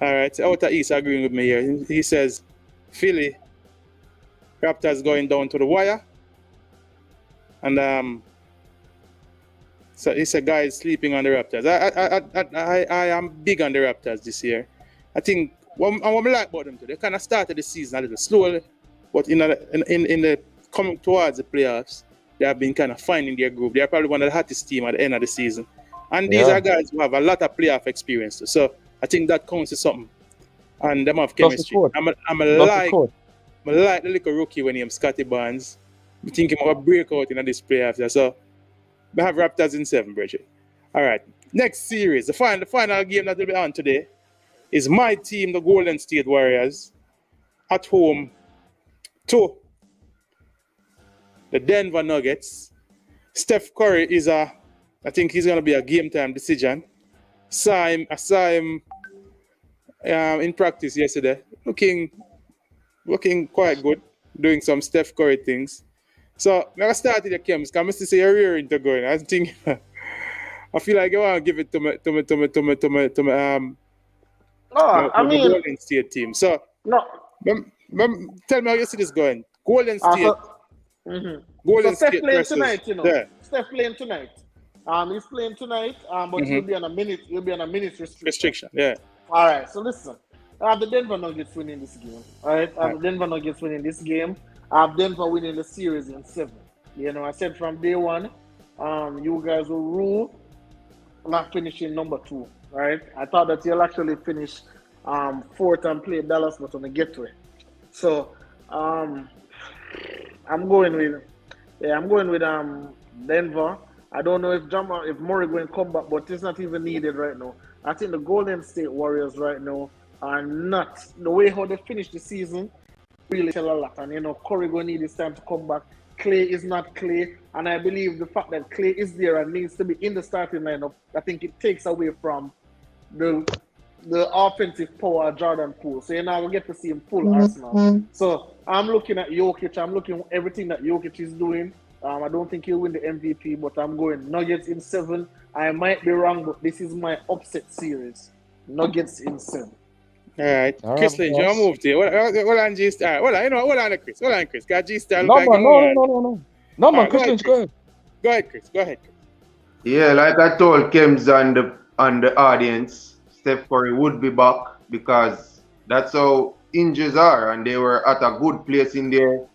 E: All right, Outer East agreeing with me here. He says Philly, Raptors going down to the wire, and so he said guys sleeping on the Raptors. I am big on the Raptors this year. I think what I like about them too, they kind of started the season a little slowly, but in the coming towards the playoffs, they have been kind of finding their groove. They are probably one of the hottest team at the end of the season, and these are guys who have a lot of playoff experience. So I think that counts as something, and them have chemistry. I'm like the little rookie when named Scotty Barnes. I think him have a breakout in this playoffs. So we have Raptors in 7, Bridget. All right, next series, the final game that will be on today is my team, the Golden State Warriors, at home to the Denver Nuggets. Steph Curry I think he's going to be a game time decision. I saw him in practice yesterday, looking quite good, doing some Steph Curry things. So I started the games. Can I see you're rearing to going? I think I feel like you want to give it to me
H: I mean,
E: Golden State team. So
H: no.
E: tell me how you see this going. Golden State.
H: So Steph
E: State
H: playing
E: versus
H: tonight, you know.
E: there.
H: Steph playing tonight. He's playing tonight, but he'll be on a minute. He'll be on a minute restriction.
E: Yeah.
H: All right. So listen, I have the Denver Nuggets winning this game. All right. I have the Denver Nuggets winning this game. I have Denver winning the series in 7. You know, I said from day one, you guys will rule not finishing number 2. Right. I thought that you'll actually finish 4th and play Dallas, but on the get to it. So I'm going with Denver. I don't know if Murray going to come back, but it's not even needed right now. I think the Golden State Warriors right now are not the way how they finish the season really tell a lot. And you know, Curry going to need his time to come back. Clay is not Clay, and I believe the fact that Clay is there and needs to be in the starting lineup, I think it takes away from the offensive power of Jordan Poole. So you're not going to get to see him full Arsenal. So I'm looking at Jokic. I'm looking at everything that Jokic is doing. I don't think he'll win the MVP, but I'm going Nuggets in 7. I might be wrong, but this is my upset series. Nuggets in 7.
E: All right. Chris Lynch, you move to you. Hold on, G-Star. Hold on, Chris. Got G-Star.
F: No, man, Chris Lynch, go ahead.
E: Go ahead, Chris.
G: Yeah, like I told Kems and the audience, Steph Curry would be back because that's how injuries are, and they were at a good place in their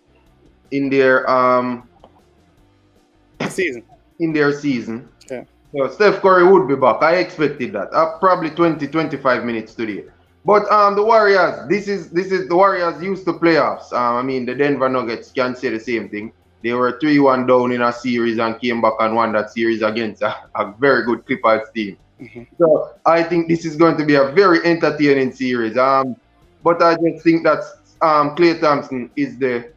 G: season.
E: Yeah.
G: So Steph Curry would be back. I expected that. Probably 20-25 minutes today. But the Warriors, this is the Warriors used to playoffs. I mean, the Denver Nuggets can say the same thing. They were 3-1 down in a series and came back and won that series against a very good Clippers team. So I think this is going to be a very entertaining series. But I just think that Klay Thompson is the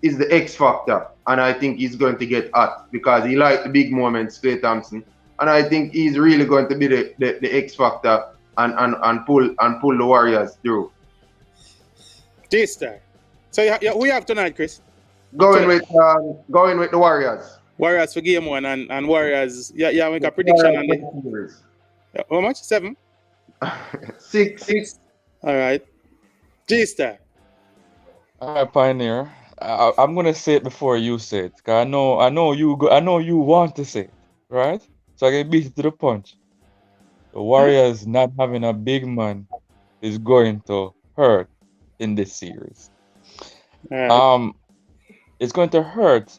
G: X factor, and I think he's going to get hot because he likes the big moments, Klay Thompson, and I think he's really going to be the X factor and pull the Warriors through.
E: J-Star. So who you have tonight, Chris?
G: Going with the Warriors.
E: Warriors for game 1 and Warriors. Yeah, make a prediction on it. How much? 7?
G: 6.
E: All right. J-Star.
F: All right, Pioneer. I'm gonna say it before you say it, cause I know you want to say it, right? So I can beat it to the punch. The Warriors not having a big man is going to hurt in this series.
E: Right.
F: It's going to hurt,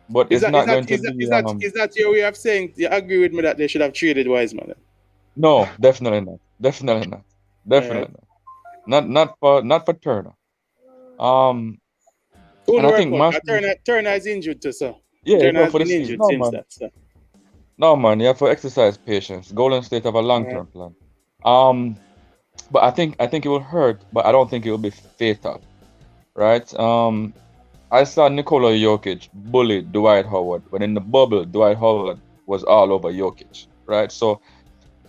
F: but it's not going to be.
E: Is that your way of saying you agree with me that they should have traded Wiseman?
F: No, definitely not. Not for Turner. And I think
E: Turner is injured too, so.
F: Yeah,
E: Turner has
F: for the
E: been
F: season.
E: injured since that. So.
F: No, man, you have to exercise patience. Golden State have a long-term plan. But I think it will hurt, but I don't think it will be fatal, right? I saw Nikola Jokic bully Dwight Howard when in the bubble Dwight Howard was all over Jokic, right? So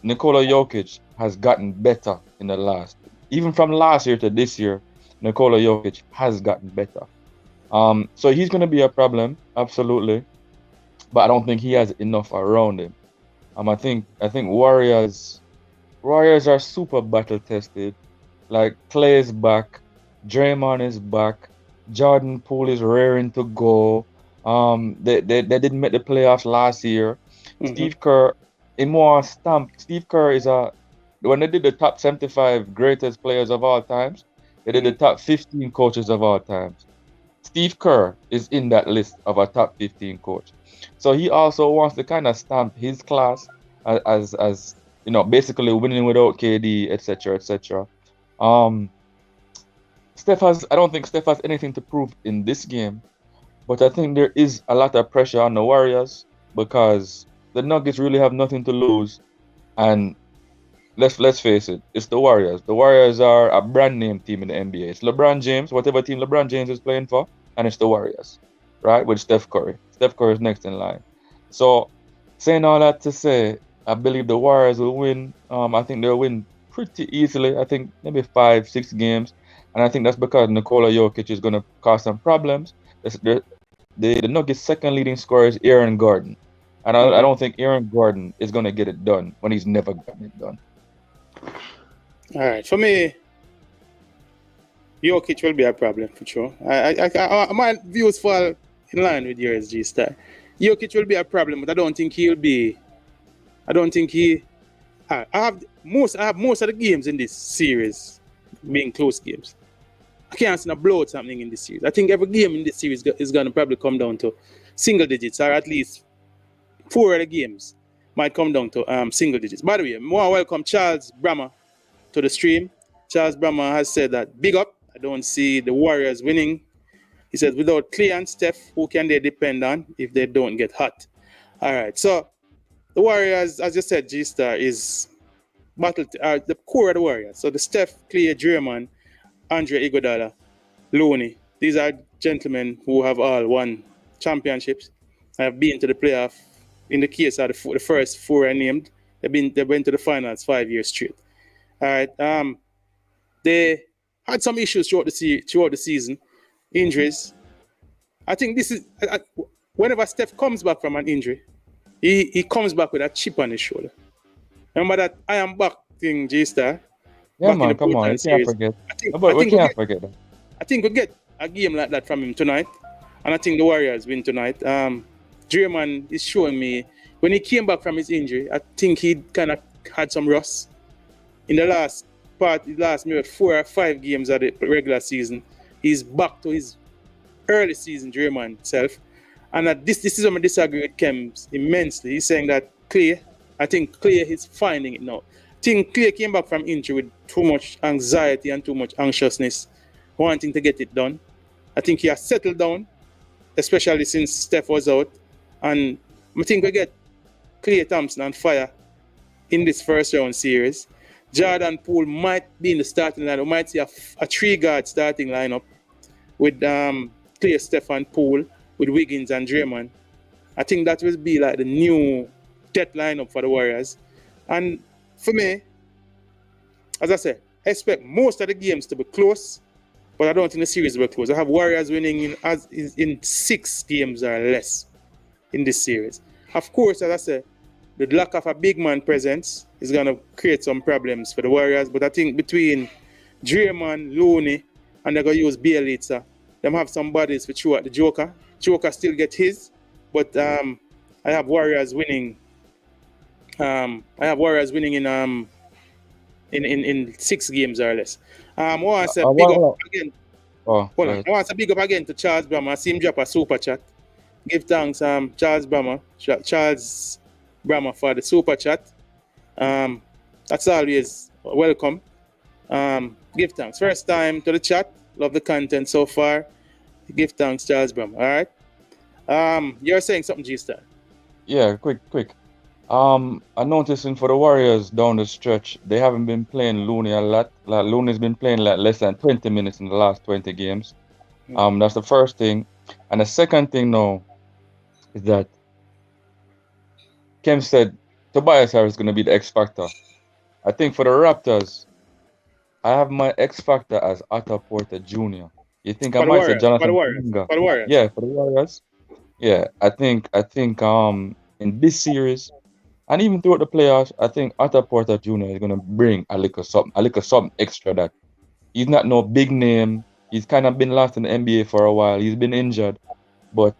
F: Nikola Jokic has gotten better in the even from last year to this year. Nikola Jokic has gotten better. So he's going to be a problem, absolutely. But I don't think he has enough around him. I think Warriors are super battle tested. Like Clay is back, Draymond is back, Jordan Poole is raring to go. They didn't make the playoffs last year. Steve Kerr, Steve Kerr is when they did the top 75 greatest players of all times, they did the top 15 coaches of all times. Steve Kerr is in that list of a top 15 coach. So he also wants to kind of stamp his class as basically winning without KD, etc., etc. I don't think Steph has anything to prove in this game, but I think there is a lot of pressure on the Warriors because the Nuggets really have nothing to lose, and let's face it, it's the Warriors. The Warriors are a brand name team in the NBA. It's LeBron James, whatever team LeBron James is playing for, and it's the Warriors, right? With Steph Curry. Steph Curry is next in line. So, saying all that to say, I believe the Warriors will win. I think they'll win pretty easily. I think maybe 5-6 games. And I think that's because Nikola Jokic is going to cause some problems. The Nuggets' second leading scorer is Aaron Gordon. And I don't think Aaron Gordon is going to get it done when he's never gotten it done.
E: All right, for me, Jokic will be a problem for sure. My views fall in line with yours, G-Star. Jokic will be a problem, but I don't think he'll be. I don't think he. I have most of the games in this series being close games. I can't see a blowout happening in this series. I think every game in this series is going to probably come down to single digits, or at least 4 of the games might come down to single digits. By the way, more welcome Charles Brammer to the stream. Charles Brammer has said that big up. I don't see the Warriors winning. He says without Clay and Steph, who can they depend on if they don't get hot? All right, so the Warriors, as you said, G-Star, is the core of the Warriors. So the Steph, Clay, Draymond, Andre Iguodala, Looney. These are gentlemen who have all won championships. Have been to the playoff. In the case of the first 4 I named, they went to the finals 5 years straight. All right. They had some issues throughout the season, injuries. I think this is whenever Steph comes back from an injury, he comes back with a chip on his shoulder. Remember that I am back thing, G-Star.
F: Yeah, man, come on, you can't forget. We can't forget that.
E: I think we'll get a game like that from him tonight, and I think the Warriors win tonight. Draymond is showing me when he came back from his injury, I think he kind of had some rust in the last maybe 4 or 5 games of the regular season. He's back to his early season Draymond self. And this is where I disagree with Kems immensely. He's saying that I think Clay is finding it now. I think Clay came back from injury with too much anxiety and too much anxiousness, wanting to get it done. I think he has settled down, especially since Steph was out. And I think we get Klay Thompson on fire in this first round series. Jordan Poole might be in the starting lineup. We might see a 3-guard starting lineup with Klay, Steph, and Poole, with Wiggins and Draymond. I think that will be like the new death lineup for the Warriors. And for me, as I said, I expect most of the games to be close, but I don't think the series will be close. I have Warriors winning in 6 games or less in this series. Of course, as I said, the lack of a big man presence is going to create some problems for the Warriors, but I think between Draymond, Looney, and they're going to use Bielitsa, them have some bodies for throw at the Joker. Joker still get his, but I have Warriors winning. I have Warriors winning in 6 games or less. I want to big up again. I want to big up again to Charles Brammer. I see him drop a super chat. Give thanks, Charles Brammer for the super chat. That's always welcome. Give thanks. First time to the chat. Love the content so far. Give thanks, Charles Brammer. All right. You're saying something, G-Star?
F: Yeah, quick. I'm noticing for the Warriors down the stretch, they haven't been playing Looney a lot. Like Looney's been playing like less than 20 minutes in the last 20 games. That's the first thing. And the second thing now is that Kem said Tobias Harris is going to be the X factor. I think for the Raptors, I have my X factor as Otto Porter Jr. You think I might say Jonathan Kuminga?
E: For the Warriors.
F: Yeah, for the Warriors. Yeah, I think in this series and even throughout the playoffs, I think Otto Porter Jr. is going to bring a little something extra that he's not no big name. He's kind of been lost in the NBA for a while. He's been injured, but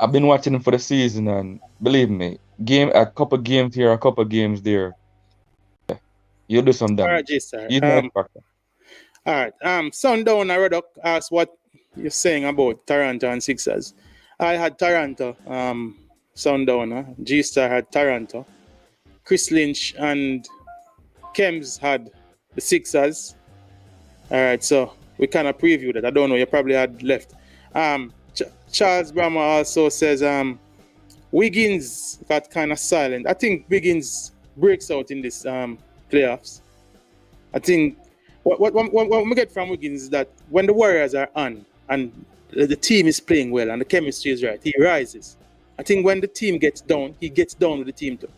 F: I've been watching him for the season, and believe me, a couple games here, a couple games there, you'll do some damage.
E: All right, J-Star.
F: He's not a factor.
E: All right. Sundown Roddock asked what you're saying about Toronto and Sixers. I had Toronto. Sundown. G-Star had Toronto. Chris Lynch and Kems had the Sixers. All right, so we kind of previewed it. I don't know. You probably had left. Charles Brammer also says Wiggins got kind of silent. I think Wiggins breaks out in this playoffs. I think what we get from Wiggins is that when the Warriors are on and the team is playing well and the chemistry is right, he rises. I think when the team gets down, he gets down with the team too.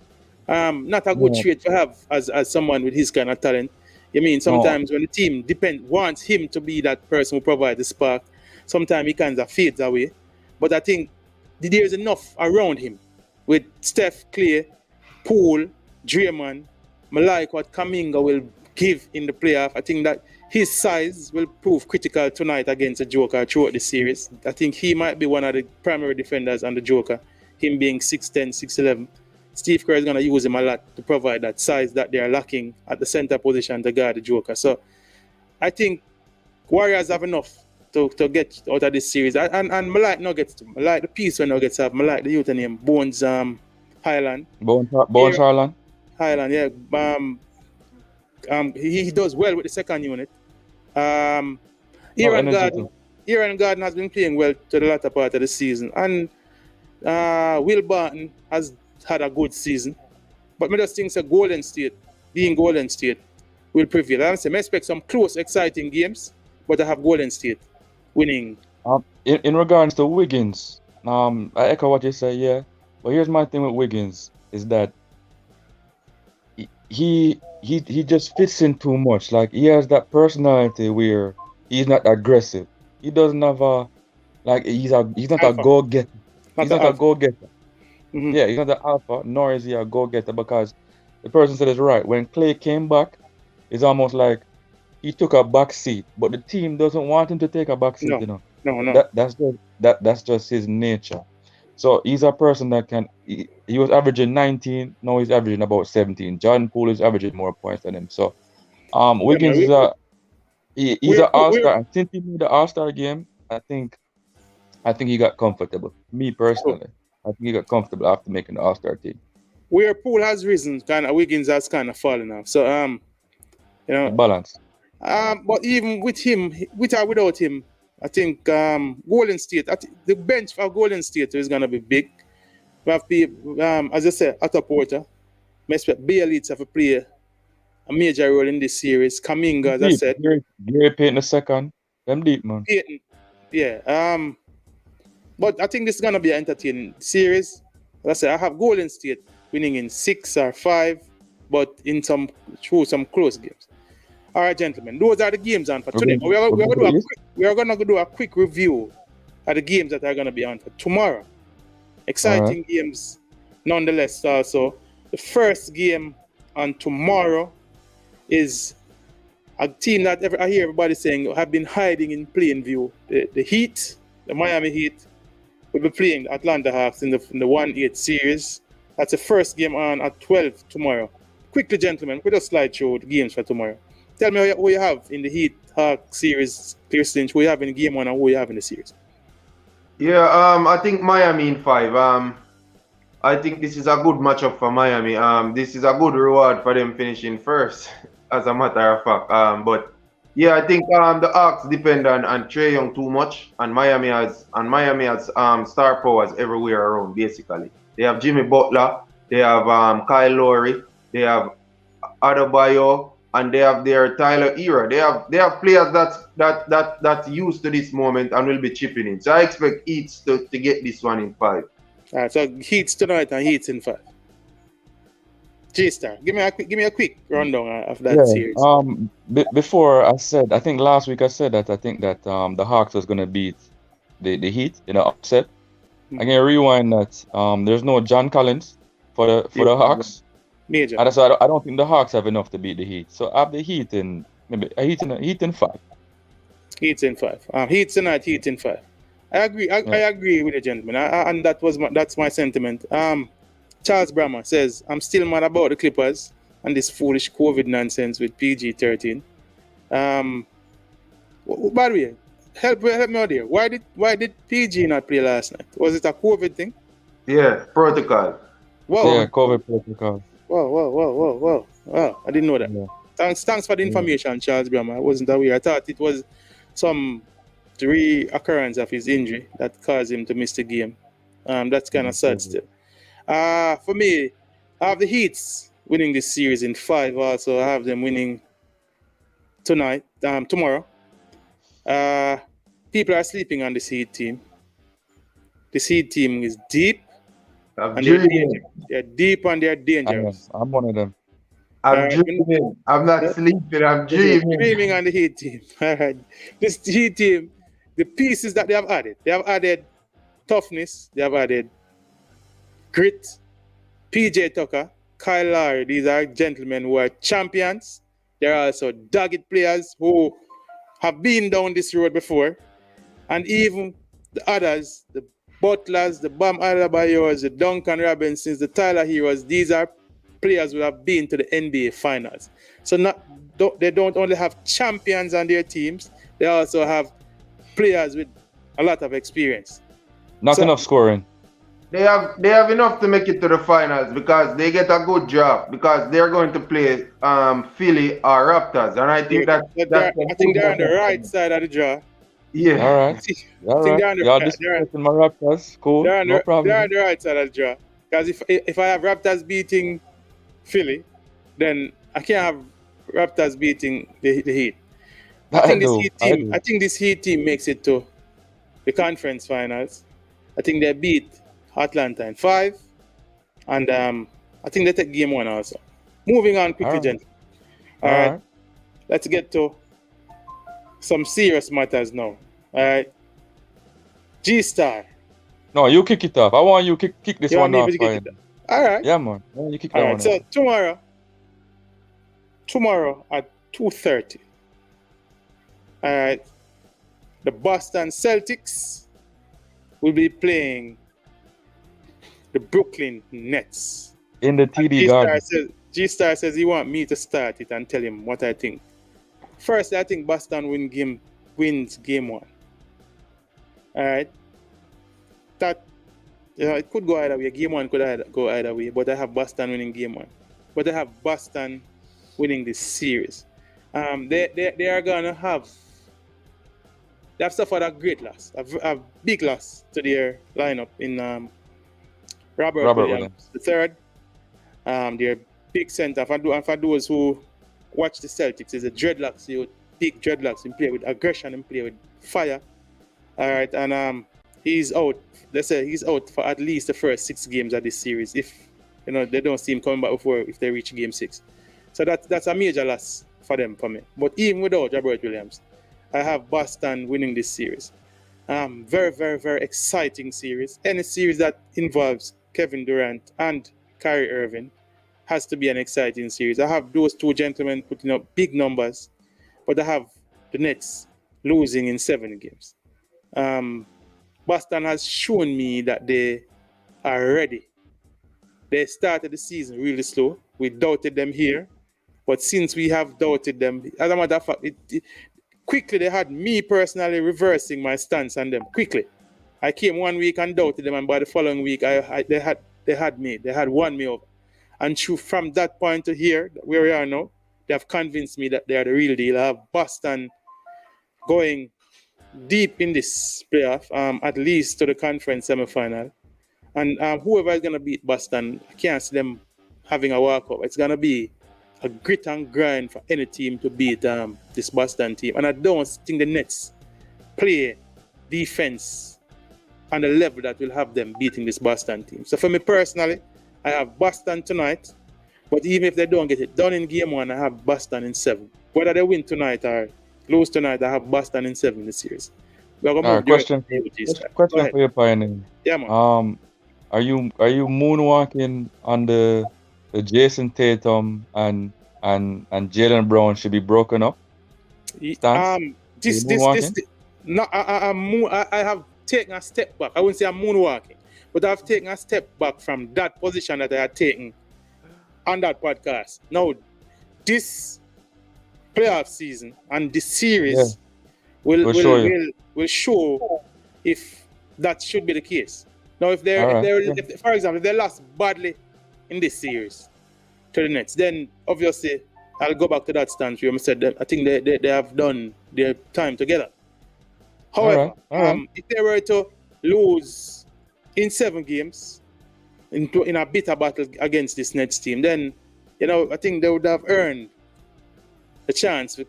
E: Not a good trait to have as someone with his kind of talent. You mean sometimes when the team wants him to be that person who provides the spark, sometimes he kind of fades away. But I think there's enough around him with Steph, Clay, Poole, Draymond, I like what Kuminga will give in the playoff. I think that his size will prove critical tonight against the Joker throughout the series. I think he might be one of the primary defenders on the Joker, him being 6'10", 6'11". Steve Kerr is going to use him a lot to provide that size that they are lacking at the center position to guard the Joker. So I think Warriors have enough to get out of this series. And I like Nuggets too. I like the piece when Nuggets have. I like the youth name, Bones Highland.
F: Bones Harlan.
E: Highland, yeah. He does well with the second unit. Aaron Gordon has been playing well to the latter part of the season. And Will Barton has had a good season. But I just think that Golden State will prevail. I expect some close, exciting games, but I have Golden State winning.
F: In regards to Wiggins, I echo what you say, yeah. But here's my thing with Wiggins is that he just fits in too much. Like, he has that personality where he's not aggressive. He doesn't have he's not a go-getter. He's not a go-getter. Mm-hmm. Yeah, he's not the alpha, nor is he a go-getter, because the person said it's right. When Clay came back, it's almost like he took a back seat, but the team doesn't want him to take a back seat,
E: No.
F: That's just his nature. So he's a person that he was averaging 19, now he's averaging about 17. Jordan Poole is averaging more points than him. So Wiggins is he's an all-star. And since he made the all-star game, I think he got comfortable. Me personally, I think he got comfortable after making the all-star team.
E: Where Poole has risen, Wiggins has kind of fallen off. So
F: balance.
E: But even with him, with or without him, I think Golden State, the bench for Golden State is going to be big. We have people, as I said, Otto Porter. I expect Bielitsa have to play a major role in this series. Kuminga, as I said.
F: Gary Payton the second. Them deep, man.
E: Payton, yeah. But I think this is going to be an entertaining series. As I said, I have Golden State winning in 6 or 5, but through some close games. All right, gentlemen, those are the games on for today. We are going to do a quick review of the games that are going to be on for tomorrow. Exciting games, nonetheless. Also, the first game on tomorrow is a team that I hear everybody saying have been hiding in plain view. The Heat, the Miami Heat, will be playing the Atlanta Hawks in the 1-8 series. That's the first game on at 12 tomorrow. Quickly, gentlemen, we'll just slide through the games for tomorrow. Tell me who you have in the Heat Hawk series, Chris Lynch, who you have in game 1 and who you have in the series.
G: Yeah, I think Miami in 5. I think this is a good matchup for Miami. This is a good reward for them finishing first, as a matter of fact. But yeah, I think the Hawks depend on Trae Young too much, and Miami has star powers everywhere around. Basically, they have Jimmy Butler, they have Kyle Lowry, they have Adebayo, and they have their Tyler Hero. They have players that's used to this moment and will be chipping in. So I expect Heats to get this one in 5.
E: All right, so Heats tonight and Heats in 5. J-Star, give me a quick rundown of that series.
F: Before I think last week I said that I think that the Hawks was going to beat the Heat in an upset. I can rewind that. There's no John Collins for the Hawks.
E: Major.
F: And so I don't think the Hawks have enough to beat the Heat. So I have the Heat in Heat in 5.
E: Heat in 5. Heat tonight, Heat in 5. I agree. I agree with the gentleman, and that's my sentiment. Charles Brammer says, "I'm still mad about the Clippers and this foolish COVID nonsense with PG-13." By the way, help me out here. Why did PG not play last night? Was it a COVID thing?
G: Yeah, protocol.
E: Whoa.
F: Yeah, COVID protocol.
E: Whoa. I didn't know that.
F: Yeah.
E: Thanks for the information, Charles Brammer. I wasn't aware. I thought it was some reoccurrence of his injury that caused him to miss the game. That's kind of sad still. For me, I have the Heats winning this series in 5 also. I have them winning tomorrow. People are sleeping on this Heat team. This Heat team is deep. They're deep and they're dangerous.
F: I'm one of them.
G: I'm dreaming. I'm not sleeping. I'm dreaming.
E: Dreaming on the Heat team. All right. This Heat team, the pieces that they have added toughness. They have added grit. PJ Tucker, Kyle Lowry, these are gentlemen who are champions. They're also dogged players who have been down this road before. And even the others, the Butlers, the Bam Adebayors, the Duncan Robinsons, the Tyler Heroes, these are players who have been to the NBA Finals. So they don't only have champions on their teams, they also have players with a lot of experience.
F: Not enough scoring.
G: They have enough to make it to the finals because they get a good job because they're going to play Philly or Raptors, and I think
E: I think they're on the right side of the draw.
G: Yeah.
F: All right. All right. Y'all disrespecting my Raptors. Cool. No problem.
E: They're on the right side of the draw. Because if I have Raptors beating Philly, then I can't have Raptors beating the Heat. I think this Heat team makes it to the conference finals. I think they beat Atlanta in 5, and I think they take game 1 also. Moving on quickly, gentlemen. All right. Let's get to some serious matters now. All right. G-Star.
F: No, you kick it off. I want you kick this one off.
E: All right.
F: Yeah, man. You kick that one off.
E: So tomorrow at 2:30. All right. The Boston Celtics will be playing the Brooklyn Nets.
F: In the TD Garden.
E: G-Star says he want me to start it and tell him what I think. First, I think Boston wins game 1. All right. That it could go either way. Game 1 could go either way, but I have Boston winning game 1. But I have Boston winning this series. They are gonna have. They have suffered a great loss, a big loss to their lineup in Robert Williams III. Their big center. For those who watch the Celtics, is a dreadlocks. You big dreadlocks and play with aggression and play with fire. All right, and he's out. Let's say he's out for at least the first 6 games of this series. If they don't see him coming back before if they reach game 6. So that's a major loss for them, for me. But even without Robert Williams, I have Boston winning this series. Very, very, very exciting series. Any series that involves Kevin Durant and Kyrie Irving has to be an exciting series. I have those two gentlemen putting up big numbers, but I have the Nets losing in 7 games. Boston has shown me that they are ready. They started the season really slow. We doubted them here, but since we have doubted them, as a matter of fact, quickly they had me personally reversing my stance on them. Quickly, I came 1 week and doubted them, and by the following week, they had won me over. And from that point to here, where we are now, they have convinced me that they are the real deal. I have Boston going deep in this playoff, at least to the conference semifinal. And whoever is going to beat Boston, I can't see them having a walkout. It's going to be a grit and grind for any team to beat this Boston team. And I don't think the Nets play defense on the level that will have them beating this Boston team. So for me personally, I have Boston tonight. But even if they don't get it done in game 1, I have Boston in 7. Whether they win tonight or lose tonight, I have Boston in 7 in the series.
F: Question for you, Pioneer.
E: Yeah, man.
F: Are you moonwalking on the Jason Tatum and Jaylen Brown should be broken up?
E: I have taken a step back. I wouldn't say I'm moonwalking, but I've taken a step back from that position that I had taken on that podcast. Now, this playoff season and this series will show if that should be the case. Now, if for example, if they lost badly in this series to the Nets, then obviously I'll go back to that stance where I said that I think they have done their time together. However, if they were to lose in 7 games in a bitter battle against this Nets team, then I think they would have earned the chance to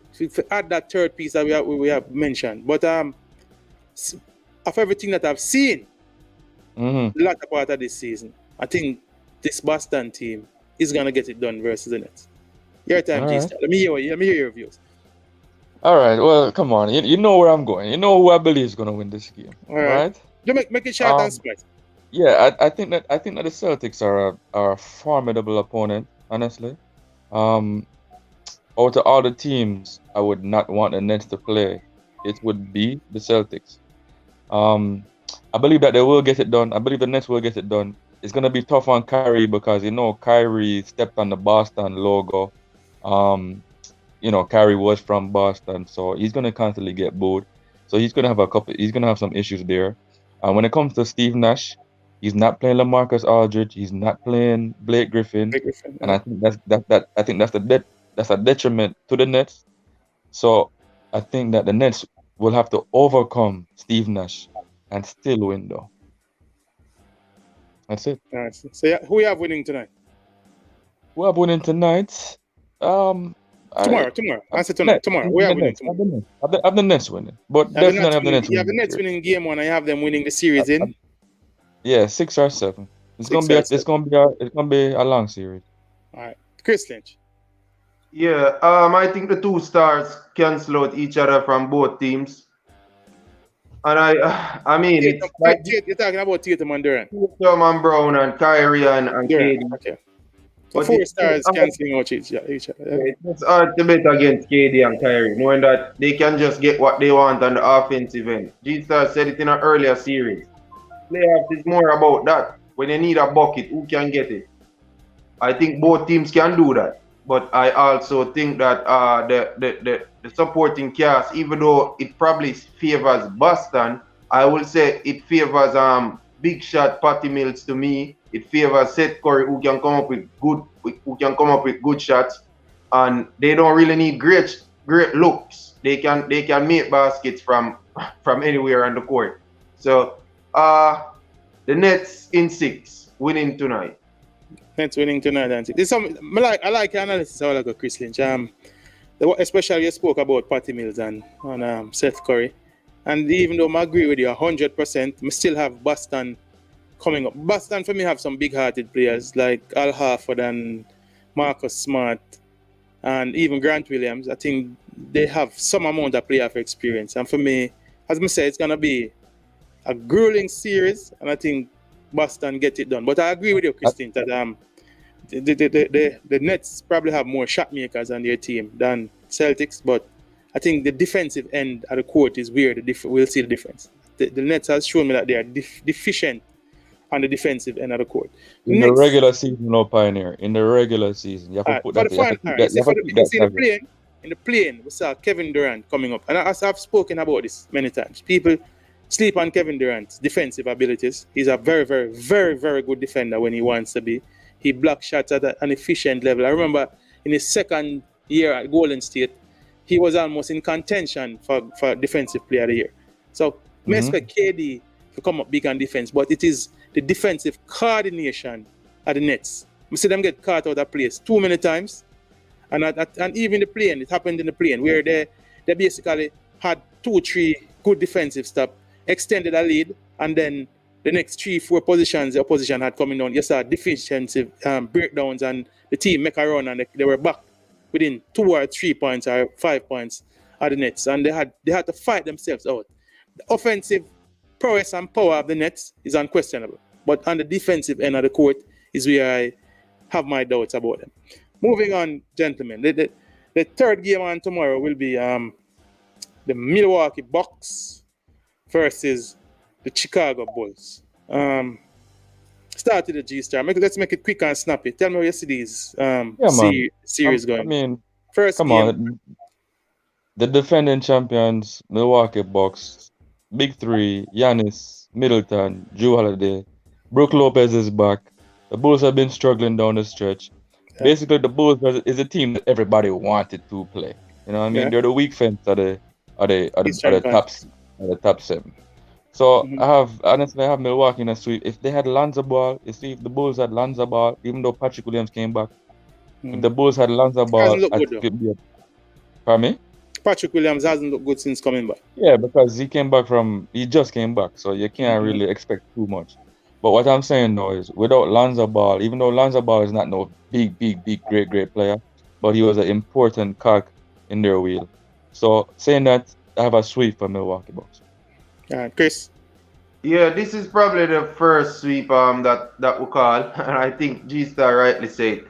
E: add that third piece that we have mentioned. But of everything that I've seen, the latter part of this season, I think this Boston team is gonna get it done versus the Nets. Your time, G-Star. Let me hear your views.
F: All right. Well, come on. You know where I'm going. You know who I believe is gonna win this game. All right.
E: You make it short and spicy.
F: Yeah, I think that the Celtics are a formidable opponent, honestly. Um, Out of all the teams I would not want the Nets to play, it would be the Celtics. Um, I believe that they will get it done. I believe the Nets will get it done. It's gonna be tough on Kyrie because Kyrie stepped on the Boston logo. Um, Kyrie was from Boston, so he's gonna constantly get booed. So he's gonna have some issues there. When it comes to Steve Nash, he's not playing LaMarcus Aldridge. He's not playing Blake Griffin, and I think that's a detriment to the Nets. So I think that the Nets will have to overcome Steve Nash and still win, though. That's it.
E: Nice. So yeah, who you have winning tonight?
F: Who have winning tonight?
E: Tomorrow. Answer tonight. Tomorrow. We have winning tomorrow.
F: I have the Nets winning, but definitely have the Nets winning.
E: You have the Nets winning game one, and you have them winning the series in.
F: Yeah, 6 or 7. It's gonna be a long series.
E: All right, Chris Lynch.
G: Yeah, I think the two stars cancel out each other from both teams. And I mean,
E: Tatum,
G: it's like
E: you're talking about Tatum and Durant.
G: Tatum and Brown and Kyrie and KD.
E: Okay. So 4 stars canceling out each other.
G: It's hard to bet against KD and Kyrie, knowing that they can just get what they want on the offensive end. G-Star said it in an earlier series. Playoffs is more about that. When you need a bucket, who can get it? I think both teams can do that. But I also think that the supporting cast, even though it probably favors Boston, I will say it favors big shot Patty Mills to me. It favors Seth Curry, who can come up with good shots, and they don't really need great looks. They can make baskets from anywhere on the court. So the Nets in 6 winning tonight.
E: Nets winning tonight. I like your analysis of like Chris Lynch. Especially you spoke about Patty Mills and Seth Curry. And even though I agree with you 100%, I still have Boston coming up. Boston for me have some big-hearted players like Al Horford and Marcus Smart and even Grant Williams. I think they have some amount of playoff experience. And for me, as I said, it's going to be a grueling series, and I think Boston get it done. But I agree with you, Christine, that the Nets probably have more shot makers on their team than Celtics, but I think the defensive end of the court is where we'll see the difference. The Nets has shown me that they are deficient on the defensive end of the court.
F: In the regular season, no Pioneer. In the regular season, you have to put that.
E: In the plane, we saw Kevin Durant coming up, and I've spoken about this many times. People sleep on Kevin Durant's defensive abilities. He's a very, very, very, very good defender when he wants to be. He blocks shots at an efficient level. I remember in his second year at Golden State, he was almost in contention for defensive player of the year. So, I expect KD to come up big on defense, but it is the defensive coordination at the Nets. We see them get caught out of place too many times. And even the plane, it happened in the plane where they basically had 2-3 good defensive stuff, extended a lead, and then the next 3-4 positions the opposition had coming down. You saw defensive breakdowns, and the team make a run, and they were back within 2 or 3 points or 5 points at the Nets, and they had to fight themselves out. The offensive prowess and power of the Nets is unquestionable, but on the defensive end of the court is where I have my doubts about them. Moving on, gentlemen, the third game on tomorrow will be the Milwaukee Bucks versus the Chicago Bulls. Start with the G-Star. Let's make it quick and snappy. Tell me how you see these series going.
F: I mean,
E: first
F: come
E: game.
F: on. The defending champions, Milwaukee Bucks, Big Three, Giannis, Middleton, Jrue Holiday, Brook Lopez is back. The Bulls have been struggling down the stretch. Yeah. Basically, the Bulls is a team that everybody wanted to play. You know what I mean? Yeah. They're the weak fence of the top 7. So I have Milwaukee in a sweep. If they had Lonzo Ball, if the Bulls had Lonzo Ball, even though Patrick Williams came back, if the Bulls had Lonzo Ball, pardon me?
E: Patrick Williams hasn't looked good since coming back.
F: Yeah, because he just came back, so you can't really expect too much. But what I'm saying though is, without Lonzo Ball, even though Lonzo Ball is not no big, great player, but he was an important cog in their wheel. So saying that, I have a sweep for Milwaukee Bucks.
E: All right, Chris.
G: Yeah, this is probably the first sweep that we call, and I think G Star rightly said.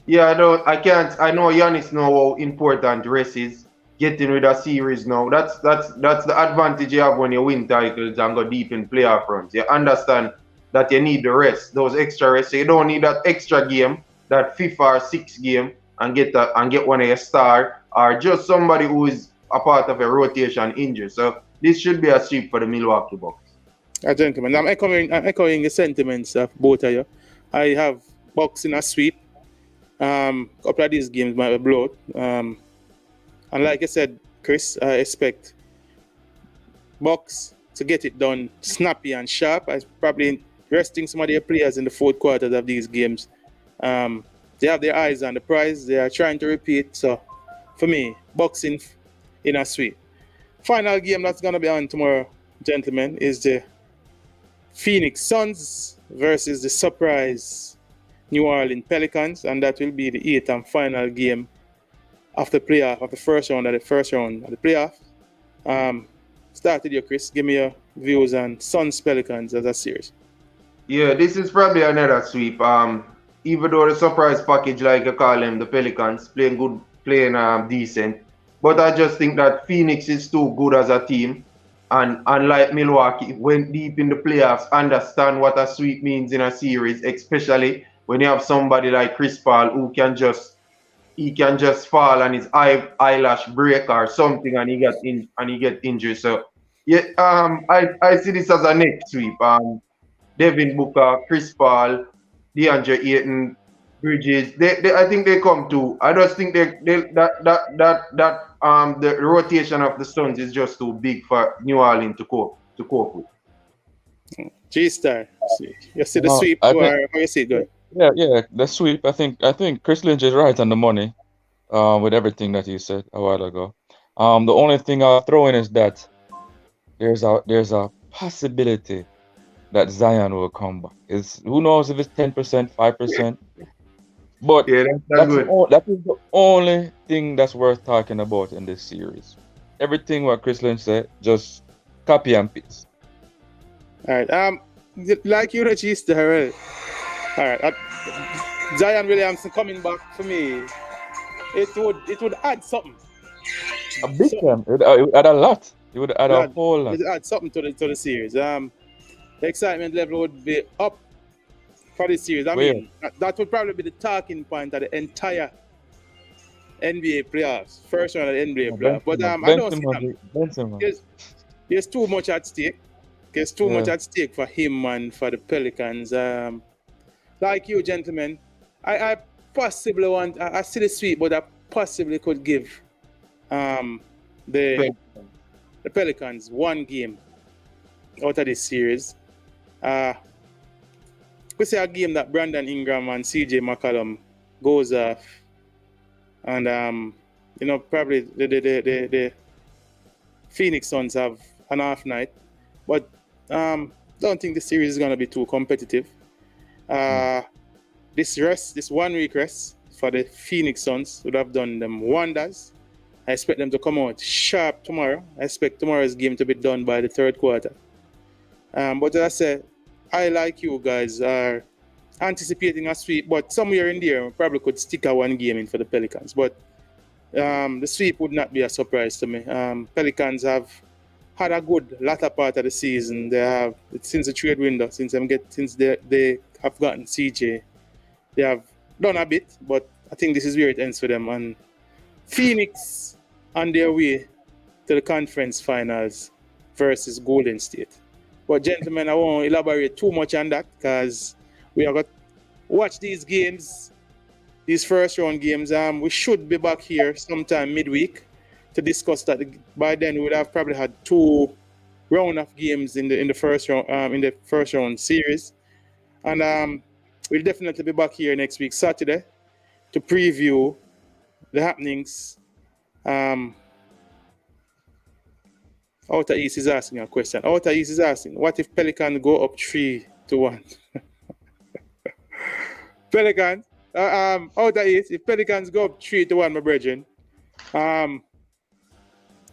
G: Yeah, I know Giannis know how important rest is. Getting rid of series now. That's the advantage you have when you win titles and go deep in playoff runs. You understand that you need the rest, those extra rest. So you don't need that extra game, that fifth or sixth game, and get one of your star or just somebody who is a part of a rotation injury. So this should be a sweep for the Milwaukee Bucks.
E: Gentlemen, I'm echoing the sentiments of both of you. I have Bucks in a sweep. Couple of these games might be blowout. And like I said, Chris, I expect Bucks to get it done snappy and sharp. I probably resting some of their players in the fourth quarters of these games. They have their eyes on the prize. They are trying to repeat. So, for me, Bucks in a sweep. Final game that's going to be on tomorrow, gentlemen, is the Phoenix Suns versus the surprise New Orleans Pelicans, and that will be the 8th and final game of the playoff, of the first round of the playoff. Start with you, Chris. Give me your views on Suns Pelicans as a series.
G: Yeah, this is probably another sweep. Even though the surprise package, like you call them, the Pelicans, playing good, playing decent. But I just think that Phoenix is too good as a team. And unlike Milwaukee, went deep in the playoffs, understand what a sweep means in a series, especially when you have somebody like Chris Paul who can just fall and his eyelash break or something and he get injured. So yeah, I see this as a next sweep. Devin Booker, Chris Paul, DeAndre Ayton, Bridges. I think they come too. I just think the rotation of the Suns is just too big for New Orleans to cope with.
E: G-Star, you see the sweep, or how you see it going?
F: Yeah, the sweep. I think Chris Lynch is right on the money, with everything that he said a while ago. The only thing I'll throw in is that there's a possibility that Zion will come back. Who knows if it's 10%, 5%. But
G: yeah, that's good.
F: That is the only thing that's worth talking about in this series. Everything what Chris Lynch said, just copy and paste.
E: All right. Like you, G-Star. All right. Zion Williamson coming back for me. It would add something.
F: A big time. It would add a lot. It would add a whole lot.
E: It would add something to the series. The excitement level would be up for this series. I mean, that would probably be the talking point of the entire NBA playoffs, first round of the NBA playoffs. But I don't see that. There's too much at stake. There's too much at stake for him and for the Pelicans. Like you, gentlemen, I possibly I see the sweep, but I possibly could give the Pelicans one game out of this series. We see a game that Brandon Ingram and CJ McCollum goes off, and probably the Phoenix Suns have an off night, but don't think the series is gonna be too competitive. This 1 week rest for the Phoenix Suns would have done them wonders. I expect them to come out sharp tomorrow. I expect tomorrow's game to be done by the third quarter. But as I said, I, like you guys, are anticipating a sweep, but somewhere in there, we probably could stick a one game in for the Pelicans. But the sweep would not be a surprise to me. Pelicans have had a good latter part of the season. They have, since the trade window, since they have gotten CJ, they have done a bit, but I think this is where it ends for them. And Phoenix on their way to the conference finals versus Golden State. But gentlemen, I won't elaborate too much on that because we are going to watch these games, these first round games. We should be back here sometime midweek to discuss that. By then, we would have probably had 2 rounds of games in the first round series, and we'll definitely be back here next week, Saturday, to preview the happenings. Outer East is asking a question. Outer East is asking, what if Pelicans go up 3-1? Pelicans, Outer East, if Pelicans go up 3-1, my brethren.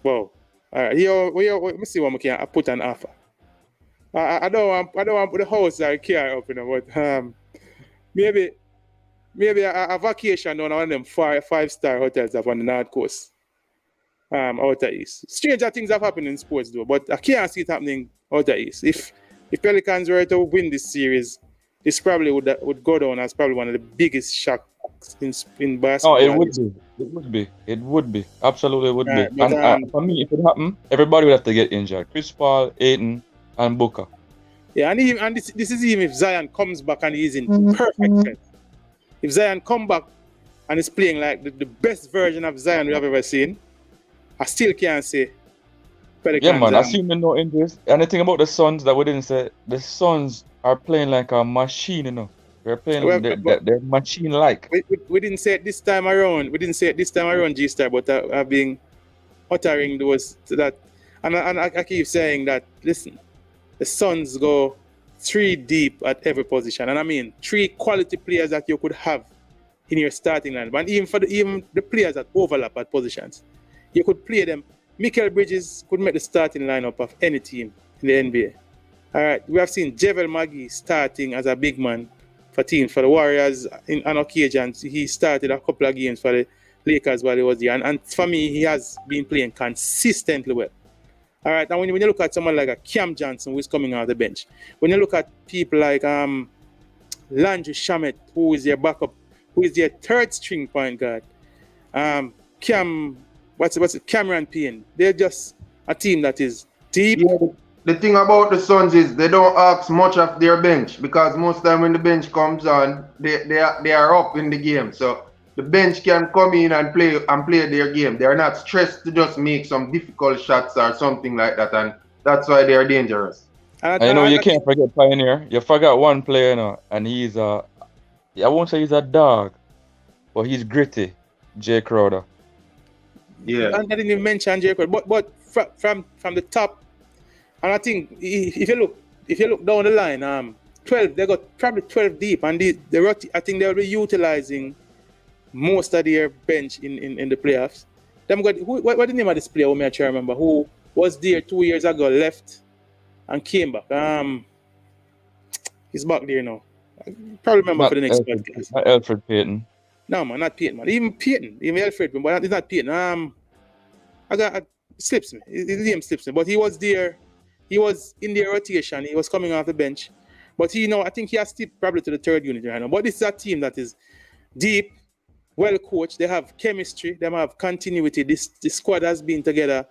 E: Well, all right, let me see what we can put an offer. I don't want to put the house or car up, but maybe a vacation on one of them five-star hotels up on the North Coast, outer East. Stranger things have happened in sports though, but I can't see it happening outer East. If Pelicans were to win this series, this probably would go down as probably one of the biggest shocks in basketball.
F: No, it would be. Absolutely would be. But, and for me, if it happened, everybody would have to get injured. Chris Paul, Ayton, and Booker.
E: Yeah, and this is even if Zion comes back and he's in perfect sense. If Zion come back and is playing like the best version of Zion we have ever seen, I still can't say Pelicans.
F: Yeah, man, assuming no injuries. Anything about the Suns that we didn't say, the Suns are playing like a machine, They're playing, they're machine-like.
E: We didn't say it this time around. G-Star, but I've been uttering those to that. And I keep saying that, listen, the Suns go 3 deep at every position. And I mean, 3 quality players that you could have in your starting lineup. And even the players that overlap at positions, you could play them. Mikal Bridges could make the starting lineup of any team in the NBA. All right, we have seen JaVale McGee starting as a big man for the Warriors on occasions. He started a couple of games for the Lakers while he was there. And for me, he has been playing consistently well. All right, and when you look at someone like a Cam Johnson, who's coming out of the bench, when you look at people like Landry Shamet, who is their backup, who is their third string point guard, Cameron Payne, they're just a team that is deep.
G: Yeah, the thing about the Suns is they don't ask much of their bench because most time when the bench comes on, they are up in the game. So the bench can come in and play their game. They are not stressed to just make some difficult shots or something like that, and that's why they are dangerous.
F: You can't forget Pioneer. You forgot one player, and he's I won't say he's a dog, but he's gritty. Jay Crowder.
E: Yeah, and I didn't even mention Jay Crowder, but from the top, and I think if you look down the line, 12, they got probably 12 deep, and I think they'll be utilizing most of their bench in the playoffs. Them got what the name of this player? Who may I try to remember? Who was there 2 years ago, left and came back. He's back there now. I probably remember for the next podcast.
F: Not Elfrid Payton.
E: No man, not Payton, man. Even Elfrid, but it's not Payton. It slips me. His name slips me. But he was there. He was in their rotation. He was coming off the bench. But I think he has stepped probably to the third unit right now. But this is a team that is deep, well coached. They have chemistry. They have continuity. This squad has been together.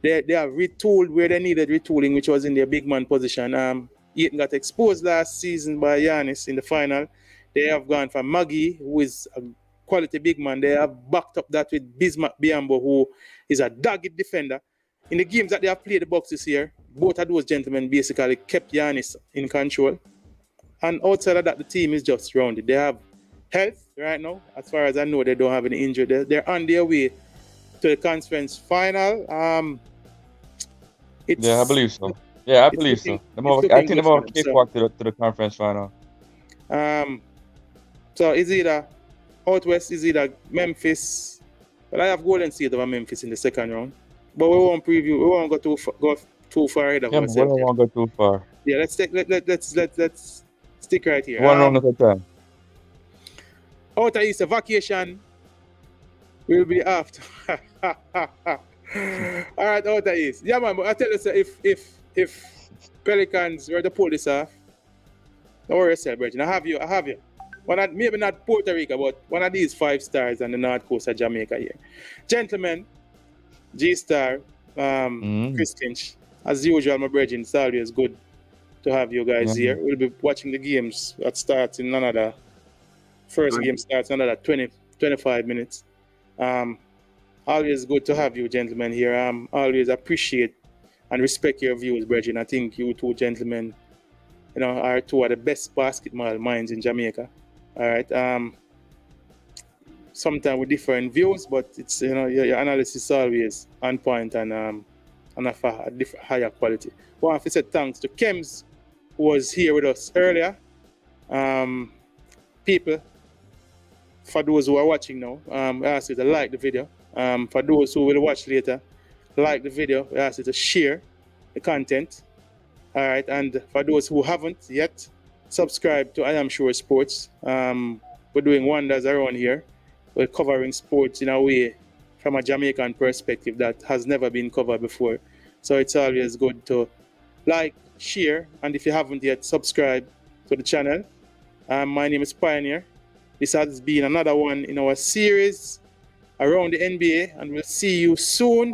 E: They have retooled where they needed retooling, which was in their big man position. Ayton got exposed last season by Giannis in the final. They have gone for Maggie, who is a quality big man. They have backed up that with Bismack Biyombo, who is a dogged defender. In the games that they have played the Bucks this year, both of those gentlemen basically kept Giannis in control. And outside of that, the team is just rounded. They have health right now. As far as I know, they don't have any injury. They're on their way to the conference final.
F: I believe so. I believe so. I think they're about cakewalk to the conference final.
E: So it's either out west, it's either Memphis. But I have Golden State over Memphis in the second round. But we won't preview. We won't go too far ahead of ourselves.
F: We don't want to go too far.
E: Yeah, let's stick right here.
F: One round at a time.
E: Outer East, a vacation will be after. All right, Outer East. Yeah, man, but I tell you, sir, if Pelicans were to pull this off, don't worry yourself, Bridget. I have you. Maybe not Puerto Rico, but one of these 5 stars on the north coast of Jamaica here. Gentlemen, G-Star, Chris Lynch, as usual, my brethren, it's always good to have you guys here. We'll be watching the games that starts in another. First game starts in another 20-25 minutes. Always good to have you gentlemen here. Always appreciate and respect your views, brethren. I think you two gentlemen, are two of the best basketball minds in Jamaica. All right. Sometimes we differ in views, but it's your analysis is always on point and of a different higher quality. I want to say thanks to Kems, who was here with us earlier. People, for those who are watching now, I ask you to like the video. For those who will watch later, like the video. I ask you to share the content. All right, and for those who haven't yet, subscribe to I Am Sure Sports. We're doing wonders around here. We're covering sports in a way from a Jamaican perspective that has never been covered before. So it's always good to like, share, and if you haven't yet, subscribe to the channel. My name is Pioneer. This has been another one in our series around the NBA, and we'll see you soon.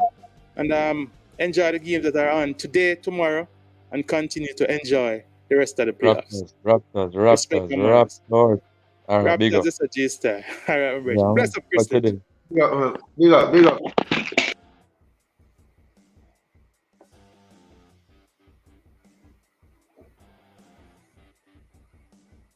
E: And enjoy the games that are on today, tomorrow, and continue to enjoy the rest of the playoffs.
F: Raptors. All right, big
E: Raptors
F: up.
E: is a G-star. All right,
F: Yeah,
E: bless up,
F: what's
E: Christian.
F: it?
G: Big up.